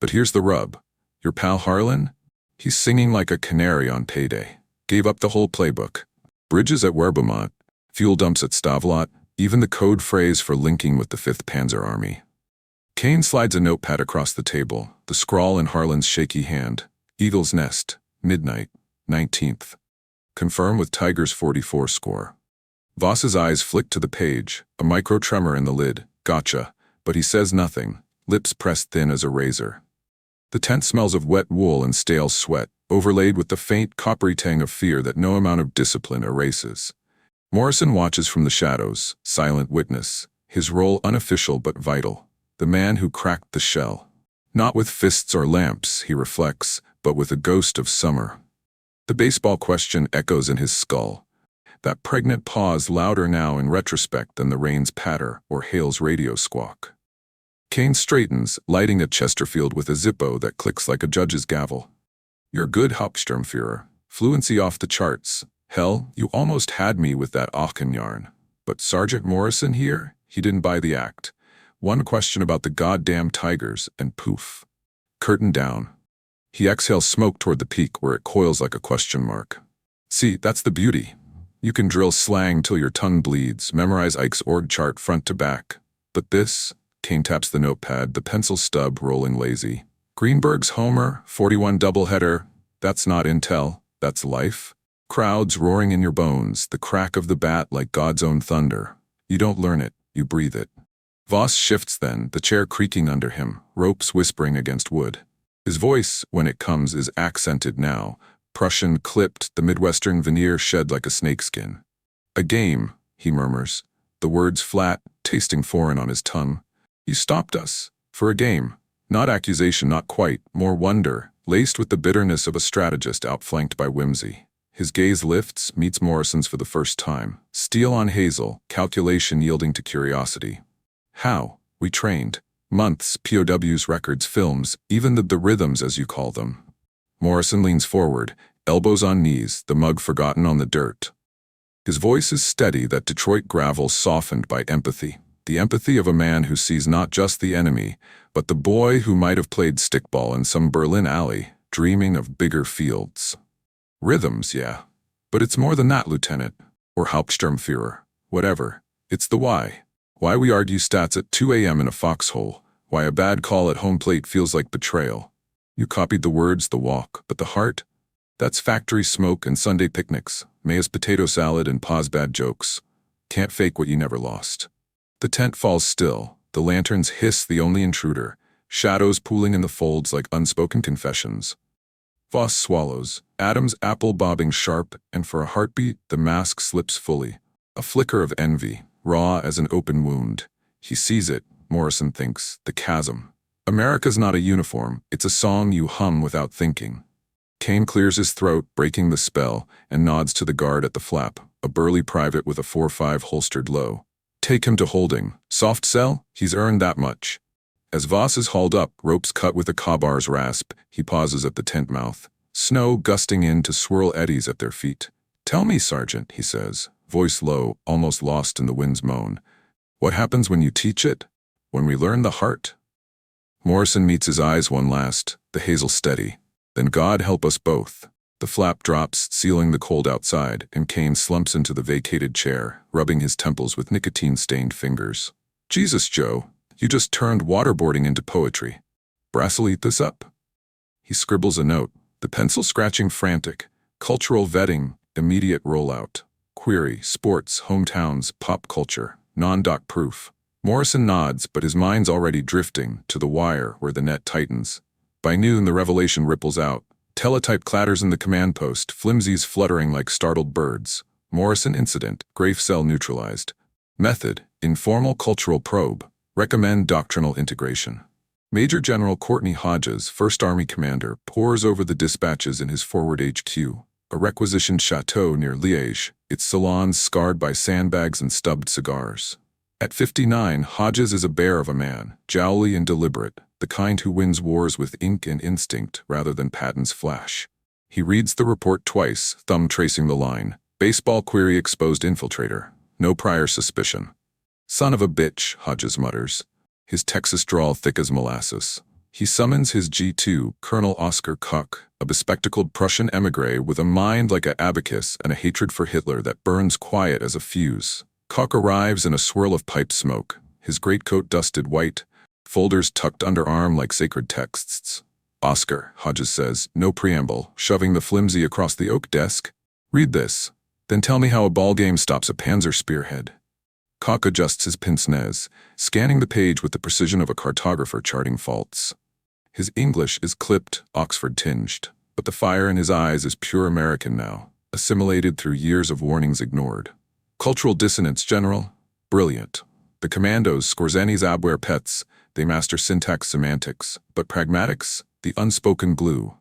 But here's the rub. Your pal Harlan? He's singing like a canary on payday. Gave up the whole playbook. Bridges at Werbemont, fuel dumps at Stavlot, even the code phrase for linking with the 5th Panzer Army." Kane slides a notepad across the table, the scrawl in Harlan's shaky hand. "Eagle's Nest, midnight, 19th. Confirm with Tiger's 44 score." Voss's eyes flick to the page, a micro tremor in the lid. "Gotcha," but he says nothing, lips pressed thin as a razor. The tent smells of wet wool and stale sweat, overlaid with the faint, coppery tang of fear that no amount of discipline erases. Morrison watches from the shadows, silent witness, his role unofficial but vital. The man who cracked the shell. Not with fists or lamps, he reflects, but with a ghost of summer. The baseball question echoes in his skull. That pregnant pause louder now in retrospect than the rain's patter or Hale's radio squawk. Kane straightens, lighting a Chesterfield with a Zippo that clicks like a judge's gavel. "You're good, Hauptsturmführer. Fluency off the charts. Hell, you almost had me with that Aachen yarn. But Sergeant Morrison here? He didn't buy the act. One question about the goddamn Tigers, and poof. Curtain down." He exhales smoke toward the peak where it coils like a question mark. "See, that's the beauty. You can drill slang till your tongue bleeds, memorize Ike's org chart front to back. But this," Kane taps the notepad, the pencil stub rolling lazy. "Greenberg's Homer, 41 doubleheader, that's not intel, that's life. Crowds roaring in your bones, the crack of the bat like God's own thunder. You don't learn it, you breathe it." Voss shifts then, the chair creaking under him, ropes whispering against wood. His voice, when it comes, is accented now, Prussian clipped, the Midwestern veneer shed like a snakeskin. "A game," he murmurs, the words flat, tasting foreign on his tongue. "You stopped us. For a game. Not accusation, not quite, more wonder, laced with the bitterness of a strategist outflanked by whimsy." His gaze lifts, meets Morrison's for the first time. Steel on hazel, calculation yielding to curiosity. "How? We trained. Months, POWs, records, films, even the rhythms as you call them." Morrison leans forward, elbows on knees, the mug forgotten on the dirt. His voice is steady, that Detroit gravel softened by empathy. The empathy of a man who sees not just the enemy, but the boy who might have played stickball in some Berlin alley, dreaming of bigger fields. "Rhythms, yeah. But it's more than that, Lieutenant. Or Hauptsturmführer. Whatever. It's the why. Why we argue stats at 2 a.m. in a foxhole. Why a bad call at home plate feels like betrayal. You copied the words, the walk, but the heart? That's factory smoke and Sunday picnics, Maya's potato salad and Pa's bad jokes. Can't fake what you never lost." The tent falls still, the lanterns hiss the only intruder, shadows pooling in the folds like unspoken confessions. Voss swallows, Adam's apple bobbing sharp, and for a heartbeat, the mask slips fully. A flicker of envy, raw as an open wound. He sees it, Morrison thinks, the chasm. America's not a uniform, it's a song you hum without thinking. Kane clears his throat, breaking the spell, and nods to the guard at the flap, a burly private with a 4.5 holstered low. "Take him to holding. Soft cell? He's earned that much." As Voss is hauled up, ropes cut with a Kabar's rasp, he pauses at the tent mouth. Snow gusting in to swirl eddies at their feet. "Tell me, Sergeant," he says, voice low, almost lost in the wind's moan. "What happens when you teach it? When we learn the heart?" Morrison meets his eyes one last, the hazel steady. "Then God help us both." The flap drops, sealing the cold outside, and Kane slumps into the vacated chair, rubbing his temples with nicotine-stained fingers. "Jesus, Joe, you just turned waterboarding into poetry. Brassel eat this up?" He scribbles a note, the pencil scratching frantic. Cultural vetting, immediate rollout. Query, sports, hometowns, pop culture, non-doc proof. Morrison nods, but his mind's already drifting to the wire where the net tightens. By noon, the revelation ripples out. Teletype clatters in the command post, flimsies fluttering like startled birds. Morrison incident, Greif cell neutralized. Method, informal cultural probe. Recommend doctrinal integration. Major General Courtney Hodges, 1st Army commander, pores over the dispatches in his forward HQ, a requisitioned chateau near Liège, its salons scarred by sandbags and stubbed cigars. At 59, Hodges is a bear of a man, jowly and deliberate, the kind who wins wars with ink and instinct rather than Patton's flash. He reads the report twice, thumb tracing the line. Baseball query exposed infiltrator. No prior suspicion. Son of a bitch, Hodges mutters, his Texas drawl thick as molasses. He summons his G2, Colonel Oskar Koch, a bespectacled Prussian émigré with a mind like an abacus and a hatred for Hitler that burns quiet as a fuse. Koch arrives in a swirl of pipe smoke, his greatcoat dusted white, folders tucked underarm like sacred texts. Oskar, Hodges says, no preamble, shoving the flimsy across the oak desk. Read this, then tell me how a ball game stops a panzer spearhead. Koch adjusts his pince-nez, scanning the page with the precision of a cartographer charting faults. His English is clipped, Oxford-tinged, but the fire in his eyes is pure American now, assimilated through years of warnings ignored. Cultural dissonance, General? Brilliant. The Commandos, Scorzeni's Abwehr pets, they master syntax semantics, but pragmatics, the unspoken glue.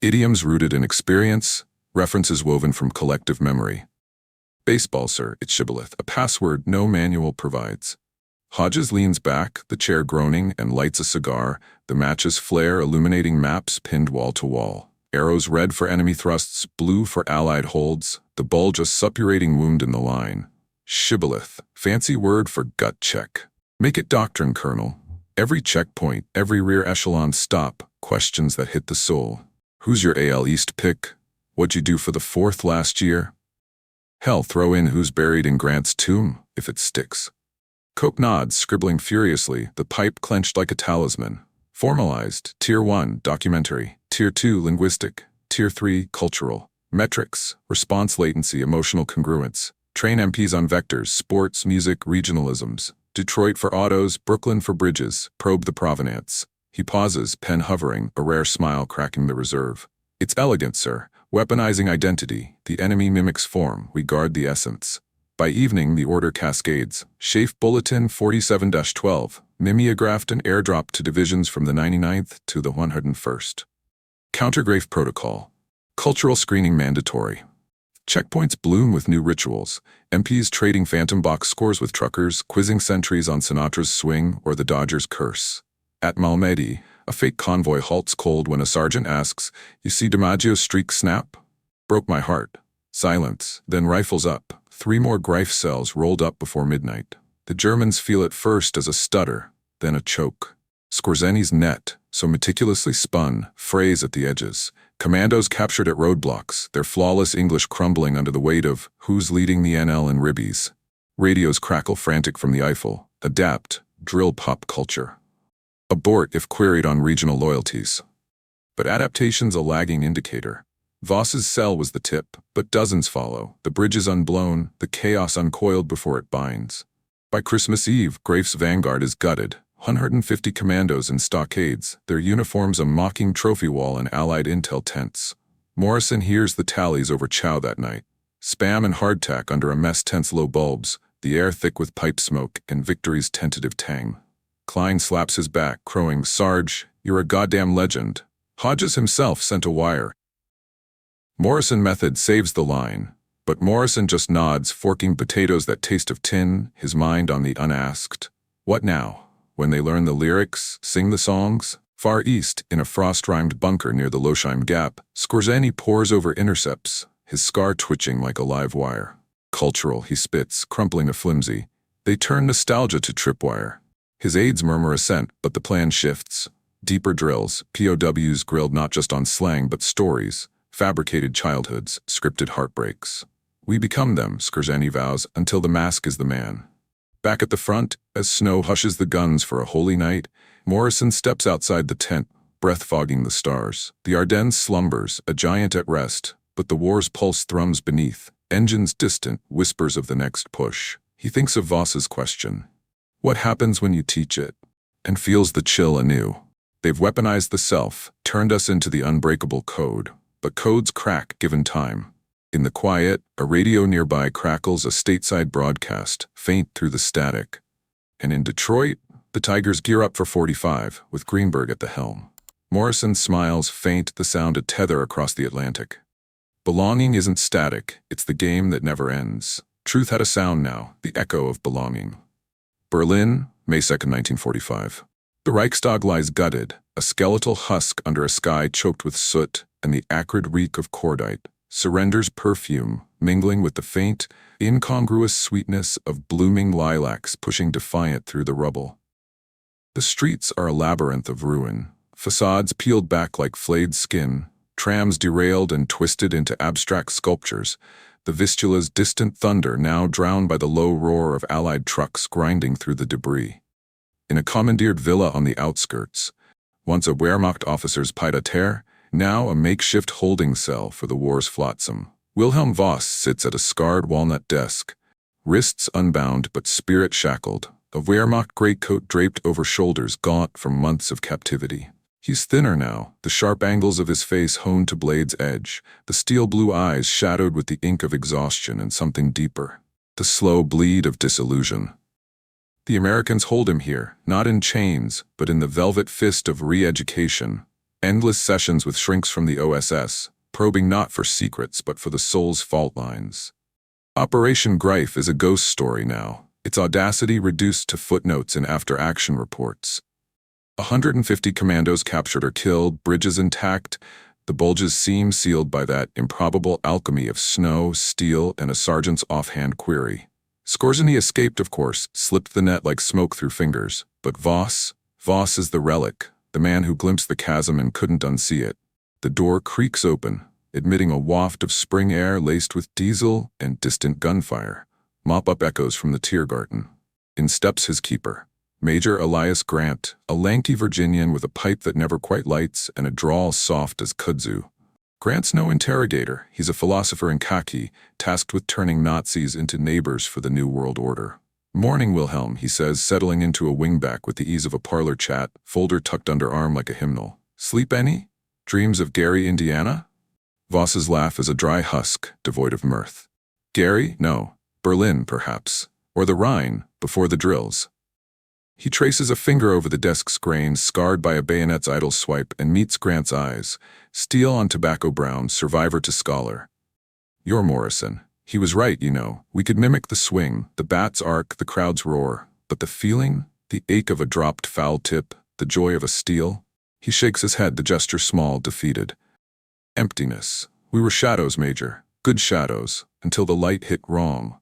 Idioms rooted in experience, references woven from collective memory. Baseball, sir, it's shibboleth, a password no manual provides. Hodges leans back, the chair groaning, and lights a cigar, the matches flare illuminating maps pinned wall to wall. Arrows red for enemy thrusts, blue for allied holds, the bulge a suppurating wound in the line. Shibboleth, fancy word for gut check. Make it doctrine, Colonel. Every checkpoint, every rear echelon stop, questions that hit the soul. Who's your AL East pick? What'd you do for the 4th last year? Hell, throw in who's buried in Grant's tomb, if it sticks. Cope nods, scribbling furiously, the pipe clenched like a talisman. Formalized, Tier 1, documentary, Tier 2, linguistic, Tier 3, cultural. Metrics, response latency, emotional congruence. Train MPs on vectors, sports, music, regionalisms. Detroit for autos, Brooklyn for bridges. Probe the provenance. He pauses, pen hovering, a rare smile cracking the reserve. It's elegant, sir. Weaponizing identity. The enemy mimics form. We guard the essence. By evening, the order cascades. Shafe Bulletin 47-12. Mimeographed and airdropped to divisions from the 99th to the 101st. Counter-Greif protocol. Cultural screening mandatory. Checkpoints bloom with new rituals. MPs trading phantom box scores with truckers, quizzing sentries on Sinatra's swing or the Dodgers' curse. At Malmedy, a fake convoy halts cold when a sergeant asks, "You see DiMaggio's streak snap?" Broke my heart. Silence, then rifles up. 3 more Greif cells rolled up before midnight. The Germans feel it first as a stutter, then a choke. Scorzeni's net, so meticulously spun, frays at the edges. Commandos captured at roadblocks, their flawless English crumbling under the weight of who's leading the NL in ribbies. Radios crackle frantic from the Eifel. Adapt, drill pop culture. Abort if queried on regional loyalties. But adaptation's a lagging indicator. Voss's cell was the tip, but dozens follow. The bridge is unblown, the chaos uncoiled before it binds. By Christmas Eve, Greif's vanguard is gutted. 150 commandos in stockades, their uniforms a mocking trophy wall and allied intel tents. Morrison hears the tallies over chow that night. Spam and hardtack under a mess tent's low bulbs, the air thick with pipe smoke and victory's tentative tang. Klein slaps his back, crowing, "Sarge, you're a goddamn legend." Hodges himself sent a wire. Morrison method saves the line, but Morrison just nods, forking potatoes that taste of tin, his mind on the unasked. What now? When they learn the lyrics, sing the songs? Far east, in a frost-rimed bunker near the Losheim Gap, Skorzeny pores over intercepts, his scar twitching like a live wire. Cultural, he spits, crumpling a flimsy. They turn nostalgia to tripwire. His aides murmur assent, but the plan shifts. Deeper drills, POWs grilled not just on slang but stories, fabricated childhoods, scripted heartbreaks. We become them, Skorzeny vows, until the mask is the man. Back at the front, as snow hushes the guns for a holy night, Morrison steps outside the tent, breath fogging the stars. The Ardennes slumbers, a giant at rest, but the war's pulse thrums beneath. Engines distant, whispers of the next push. He thinks of Voss's question. What happens when you teach it? And feels the chill anew. They've weaponized the self, turned us into the unbreakable code. but codes crack given time. In the quiet, a radio nearby crackles a stateside broadcast, faint through the static. And in Detroit, the Tigers gear up for 45, with Greenberg at the helm. Morrison smiles faint, the sound a tether across the Atlantic. Belonging isn't static, it's the game that never ends. Truth had a sound now, the echo of belonging. Berlin, May 2nd, 1945. The Reichstag lies gutted, a skeletal husk under a sky choked with soot and the acrid reek of cordite. Surrender's perfume, mingling with the faint, incongruous sweetness of blooming lilacs pushing defiant through the rubble. The streets are a labyrinth of ruin, facades peeled back like flayed skin, trams derailed and twisted into abstract sculptures, the Vistula's distant thunder now drowned by the low roar of Allied trucks grinding through the debris. In a commandeered villa on the outskirts, once a Wehrmacht officer's pied-à-terre, now a makeshift holding cell for the war's flotsam, Wilhelm Voss sits at a scarred walnut desk, wrists unbound but spirit shackled, a Wehrmacht greatcoat draped over shoulders gaunt from months of captivity. He's thinner now, the sharp angles of his face honed to blade's edge, the steel blue eyes shadowed with the ink of exhaustion and something deeper, the slow bleed of disillusion. The Americans hold him here, not in chains, but in the velvet fist of re-education. Endless sessions with shrinks from the OSS, probing not for secrets but for the soul's fault lines. Operation Greif is a ghost story now, its audacity reduced to footnotes in after-action reports. 150 commandos captured or killed, bridges intact, the Bulge's seam sealed by that improbable alchemy of snow, steel, and a sergeant's offhand query. Skorzeny escaped, of course, slipped the net like smoke through fingers, but Voss is the relic, the man who glimpsed the chasm and couldn't unsee it. The door creaks open, admitting a waft of spring air laced with diesel and distant gunfire. Mop-up echoes from the Tiergarten. In steps his keeper, Major Elias Grant, a lanky Virginian with a pipe that never quite lights and a drawl soft as kudzu. Grant's no interrogator, he's a philosopher in khaki, tasked with turning Nazis into neighbors for the New World Order. "Morning, Wilhelm," he says, settling into a wingback with the ease of a parlor chat, folder tucked under arm like a hymnal. "Sleep any? Dreams of Gary, Indiana?" Voss's laugh is a dry husk, devoid of mirth. "Gary? No. Berlin, perhaps. Or the Rhine, before the drills." He traces a finger over the desk's grains, scarred by a bayonet's idle swipe, and meets Grant's eyes. Steel on tobacco brown, survivor to scholar. "You're Morrison. He was right, you know. We could mimic the swing, the bat's arc, the crowd's roar. But the feeling? The ache of a dropped foul tip, the joy of a steal?" He shakes his head, the gesture small, defeated. "Emptiness. We were shadows, Major. Good shadows. Until the light hit wrong."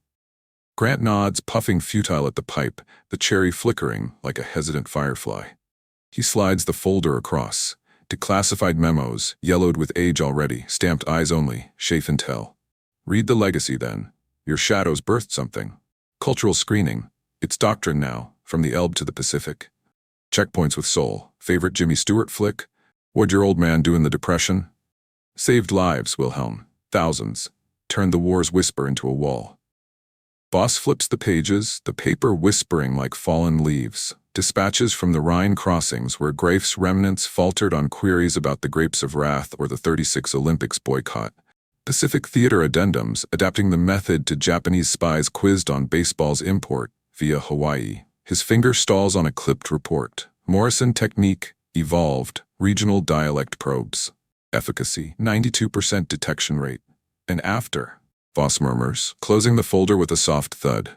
Grant nods, puffing futile at the pipe, the cherry flickering like a hesitant firefly. He slides the folder across. Declassified memos, yellowed with age already, stamped eyes only, chafe and tell. "Read the legacy, then. Your shadows birthed something. Cultural screening. It's doctrine now, from the Elbe to the Pacific. Checkpoints with soul. Favorite Jimmy Stewart flick? What'd your old man do in the Depression? Saved lives, Wilhelm. Thousands. Turned the war's whisper into a wall." Voss flips the pages, the paper whispering like fallen leaves. Dispatches from the Rhine crossings where Greif's remnants faltered on queries about the Grapes of Wrath or the '36 Olympics boycott. Pacific Theater addendums, adapting the method to Japanese spies quizzed on baseball's import via Hawaii. His finger stalls on a clipped report. Morrison technique, evolved, regional dialect probes. Efficacy, 92% detection rate. And after, Voss murmurs, closing the folder with a soft thud.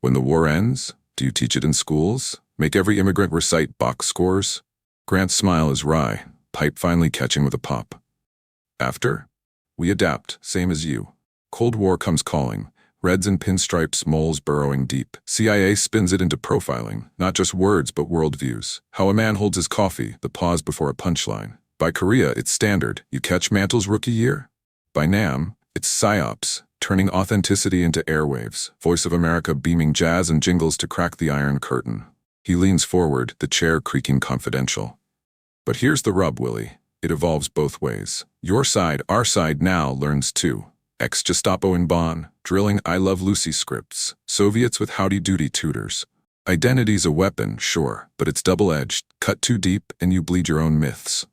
"When the war ends, do you teach it in schools? Make every immigrant recite box scores?" Grant's smile is wry, pipe finally catching with a pop. "After? We adapt, same as you. Cold War comes calling. Reds and pinstripes, moles burrowing deep. CIA spins it into profiling, not just words but worldviews. How a man holds his coffee, the pause before a punchline. By Korea, it's standard. You catch Mantle's rookie year? By Nam, it's psyops, turning authenticity into airwaves. Voice of America beaming jazz and jingles to crack the Iron Curtain." He leans forward, the chair creaking confidential. "But here's the rub, Willie. It evolves both ways. Your side, our side now, learns too. Ex-Gestapo in Bonn, drilling I Love Lucy scripts. Soviets with howdy-doody tutors. Identity's a weapon, sure, but it's double-edged. Cut too deep and you bleed your own myths."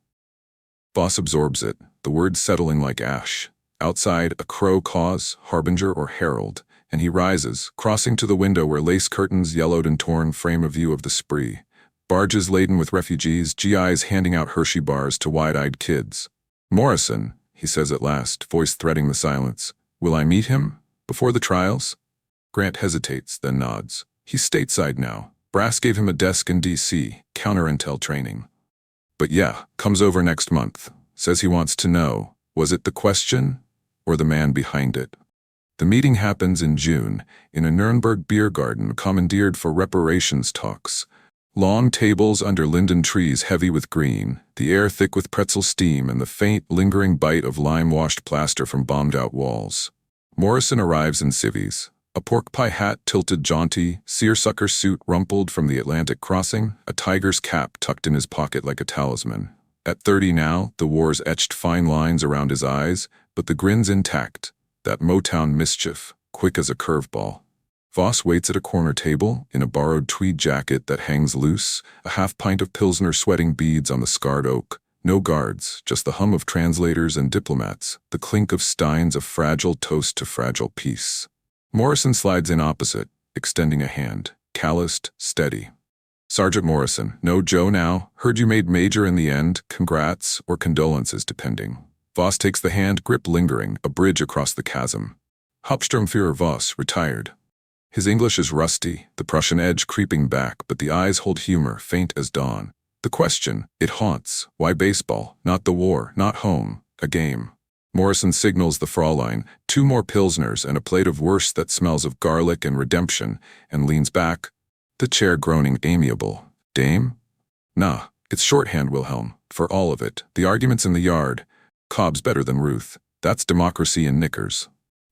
Voss absorbs it, the words settling like ash. Outside, a crow caws, harbinger or herald, and he rises, crossing to the window where lace curtains, yellowed and torn, frame a view of the spree. Barges laden with refugees, GIs handing out Hershey bars to wide-eyed kids. "Morrison," he says at last, voice threading the silence. "Will I meet him? Before the trials?" Grant hesitates, then nods. He's stateside now. Brass gave him a desk in D.C., counterintel training. But yeah, comes over next month. Says he wants to know, was it the question or the man behind it? The meeting happens in June, in a Nuremberg beer garden commandeered for reparations talks. Long tables under linden trees heavy with green, the air thick with pretzel steam and the faint, lingering bite of lime-washed plaster from bombed-out walls. Morrison arrives in civvies. A pork pie hat tilted jaunty, seersucker suit rumpled from the Atlantic crossing, a tiger's cap tucked in his pocket like a talisman. At 30 now, the war's etched fine lines around his eyes, but the grin's intact. That Motown mischief, quick as a curveball. Voss waits at a corner table, in a borrowed tweed jacket that hangs loose, a half-pint of Pilsner sweating beads on the scarred oak. No guards, just the hum of translators and diplomats, the clink of steins, a fragile toast to fragile peace. Morrison slides in opposite, extending a hand, calloused, steady. "Sergeant Morrison, no Joe now. Heard you made major in the end. Congrats, or condolences, depending." Voss takes the hand, grip lingering, a bridge across the chasm. Hauptsturmführer Voss, retired. His English is rusty, the Prussian edge creeping back, but the eyes hold humor, faint as dawn. The question, it haunts. Why baseball? Not the war, not home, a game. Morrison signals the Fraulein, 2 more Pilsners and a plate of wurst that smells of garlic and redemption, and leans back, the chair groaning amiable. "Dame?" "Nah, it's shorthand, Wilhelm, for all of it. The argument's in the yard. Cobb's better than Ruth. That's democracy in knickers.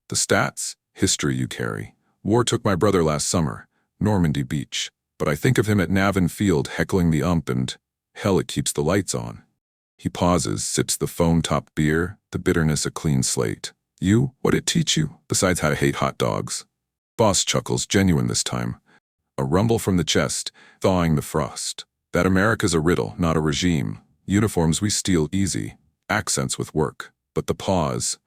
The stats? History you carry. War took my brother last summer, Normandy Beach. But I think of him at Navin Field heckling the ump and, hell, it keeps the lights on." He pauses, sips the foam-topped beer, the bitterness a clean slate. "You? What'd it teach you, besides how to hate hot dogs?" Voss chuckles, genuine this time. A rumble from the chest, thawing the frost. "That America's a riddle, not a regime. Uniforms we steal easy. Accents with work. But the pause.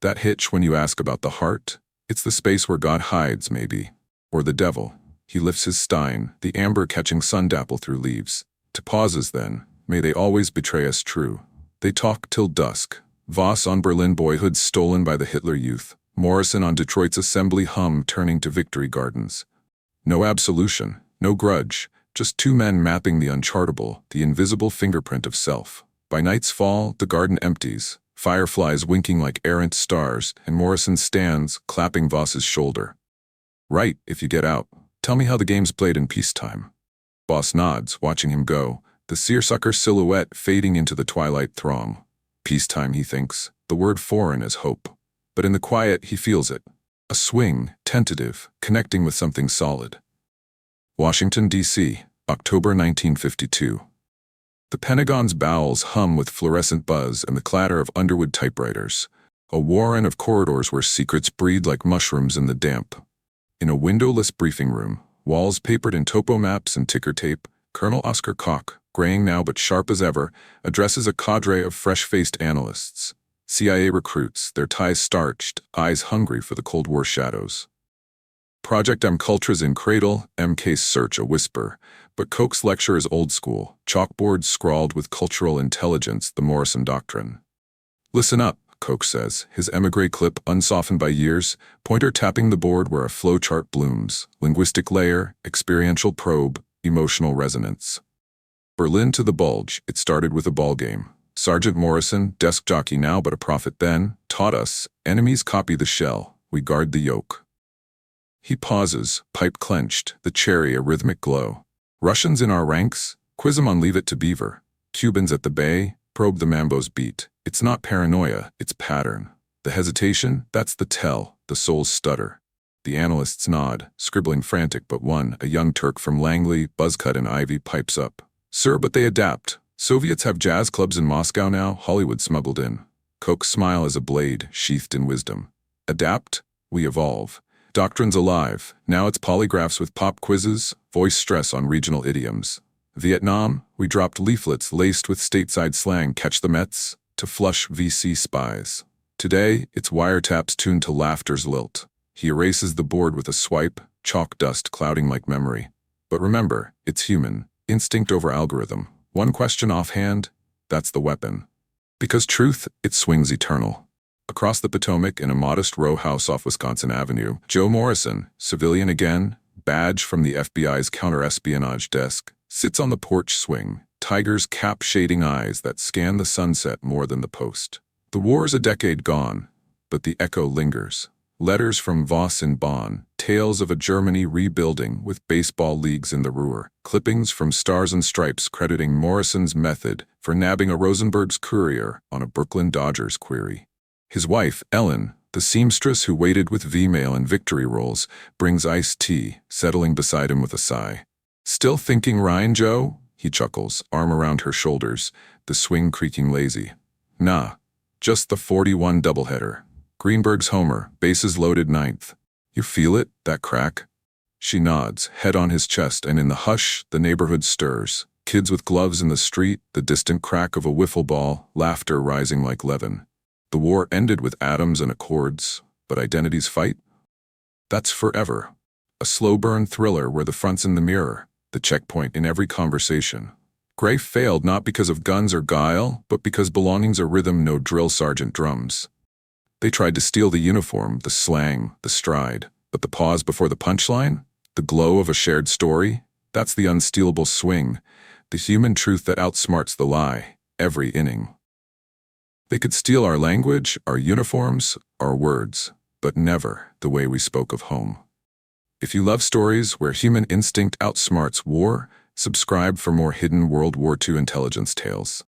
That hitch when you ask about the heart? It's the space where God hides, maybe. Or the devil." He lifts his stein, the amber catching sun dapple through leaves. To pauses then, may they always betray us true. They talk till dusk. Voss on Berlin boyhood stolen by the Hitler youth. Morrison on Detroit's assembly hum turning to victory gardens. No absolution, no grudge, just 2 men mapping the unchartable, the invisible fingerprint of self. By night's fall, the garden empties, fireflies winking like errant stars, and Morrison stands, clapping Voss's shoulder. "Right, if you get out. Tell me how the game's played in peacetime." Voss nods, watching him go, the seersucker silhouette fading into the twilight throng. Peacetime, he thinks, the word foreign as hope. But in the quiet, he feels it. A swing, tentative, connecting with something solid. Washington, D.C., October 1952. The Pentagon's bowels hum with fluorescent buzz and the clatter of Underwood typewriters. A warren of corridors where secrets breed like mushrooms in the damp. In a windowless briefing room, walls papered in topo maps and ticker tape, Colonel Oscar Koch, graying now but sharp as ever, addresses a cadre of fresh-faced analysts. CIA recruits, their ties starched, eyes hungry for the Cold War shadows. Project MKultra's in cradle, MK's search a whisper, but Koch's lecture is old school, chalkboards scrawled with cultural intelligence, the Morrison doctrine. "Listen up," Koch says, his emigre clip unsoftened by years, pointer tapping the board where a flowchart blooms, linguistic layer, experiential probe, emotional resonance. Berlin to the Bulge, it started with a ball game. Sergeant Morrison, desk jockey now but a prophet then, taught us, enemies copy the shell, we guard the yolk. He pauses, pipe clenched, the cherry a rhythmic glow. Russians in our ranks? Quiz 'em on Leave It to Beaver. Cubans at the bay? Probe the Mambo's beat. It's not paranoia, it's pattern. The hesitation? That's the tell, the soul's stutter. The analysts nod, scribbling frantic but one, a young Turk from Langley, buzzcut and ivy, pipes up. "Sir, but they adapt. Soviets have jazz clubs in Moscow now, Hollywood smuggled in." Koch's smile is a blade, sheathed in wisdom. "Adapt? We evolve. Doctrine's alive. Now it's polygraphs with pop quizzes, voice stress on regional idioms. Vietnam? We dropped leaflets laced with stateside slang, catch the Mets? to flush VC spies. Today, it's wiretaps tuned to laughter's lilt. He erases the board with a swipe, chalk dust clouding like memory. But remember, it's human, instinct over algorithm. One question offhand, that's the weapon. Because truth, it swings eternal. Across the Potomac in a modest row house off Wisconsin Avenue, Joe Morrison, civilian again, badge from the FBI's counter-espionage desk, sits on the porch swing, tiger's cap-shading eyes that scan the sunset more than the post. The war's a decade gone, but the echo lingers. Letters from Voss in Bonn, tales of a Germany rebuilding with baseball leagues in the Ruhr, clippings from Stars and Stripes crediting Morrison's method for nabbing a Rosenberg's courier on a Brooklyn Dodgers query. His wife, Ellen, the seamstress who waited with V-mail and victory rolls, brings iced tea, settling beside him with a sigh. "Still thinking Rhine, Joe?" He chuckles, arm around her shoulders, the swing creaking lazy. "Nah, just the 41 doubleheader. Greenberg's homer, bases loaded ninth. You feel it, that crack?" She nods, head on his chest, and in the hush, the neighborhood stirs. Kids with gloves in the street, the distant crack of a wiffle ball, laughter rising like leaven. The war ended with atoms and accords, but identities fight? That's forever. A slow-burn thriller where the front's in the mirror, the checkpoint in every conversation. Greif failed not because of guns or guile, but because belonging's a rhythm no drill sergeant drums. They tried to steal the uniform, the slang, the stride, but the pause before the punchline? The glow of a shared story? That's the unstealable swing, the human truth that outsmarts the lie, every inning. They could steal our language, our uniforms, our words, but never the way we spoke of home. If you love stories where human instinct outsmarts war, subscribe for more hidden World War II intelligence tales.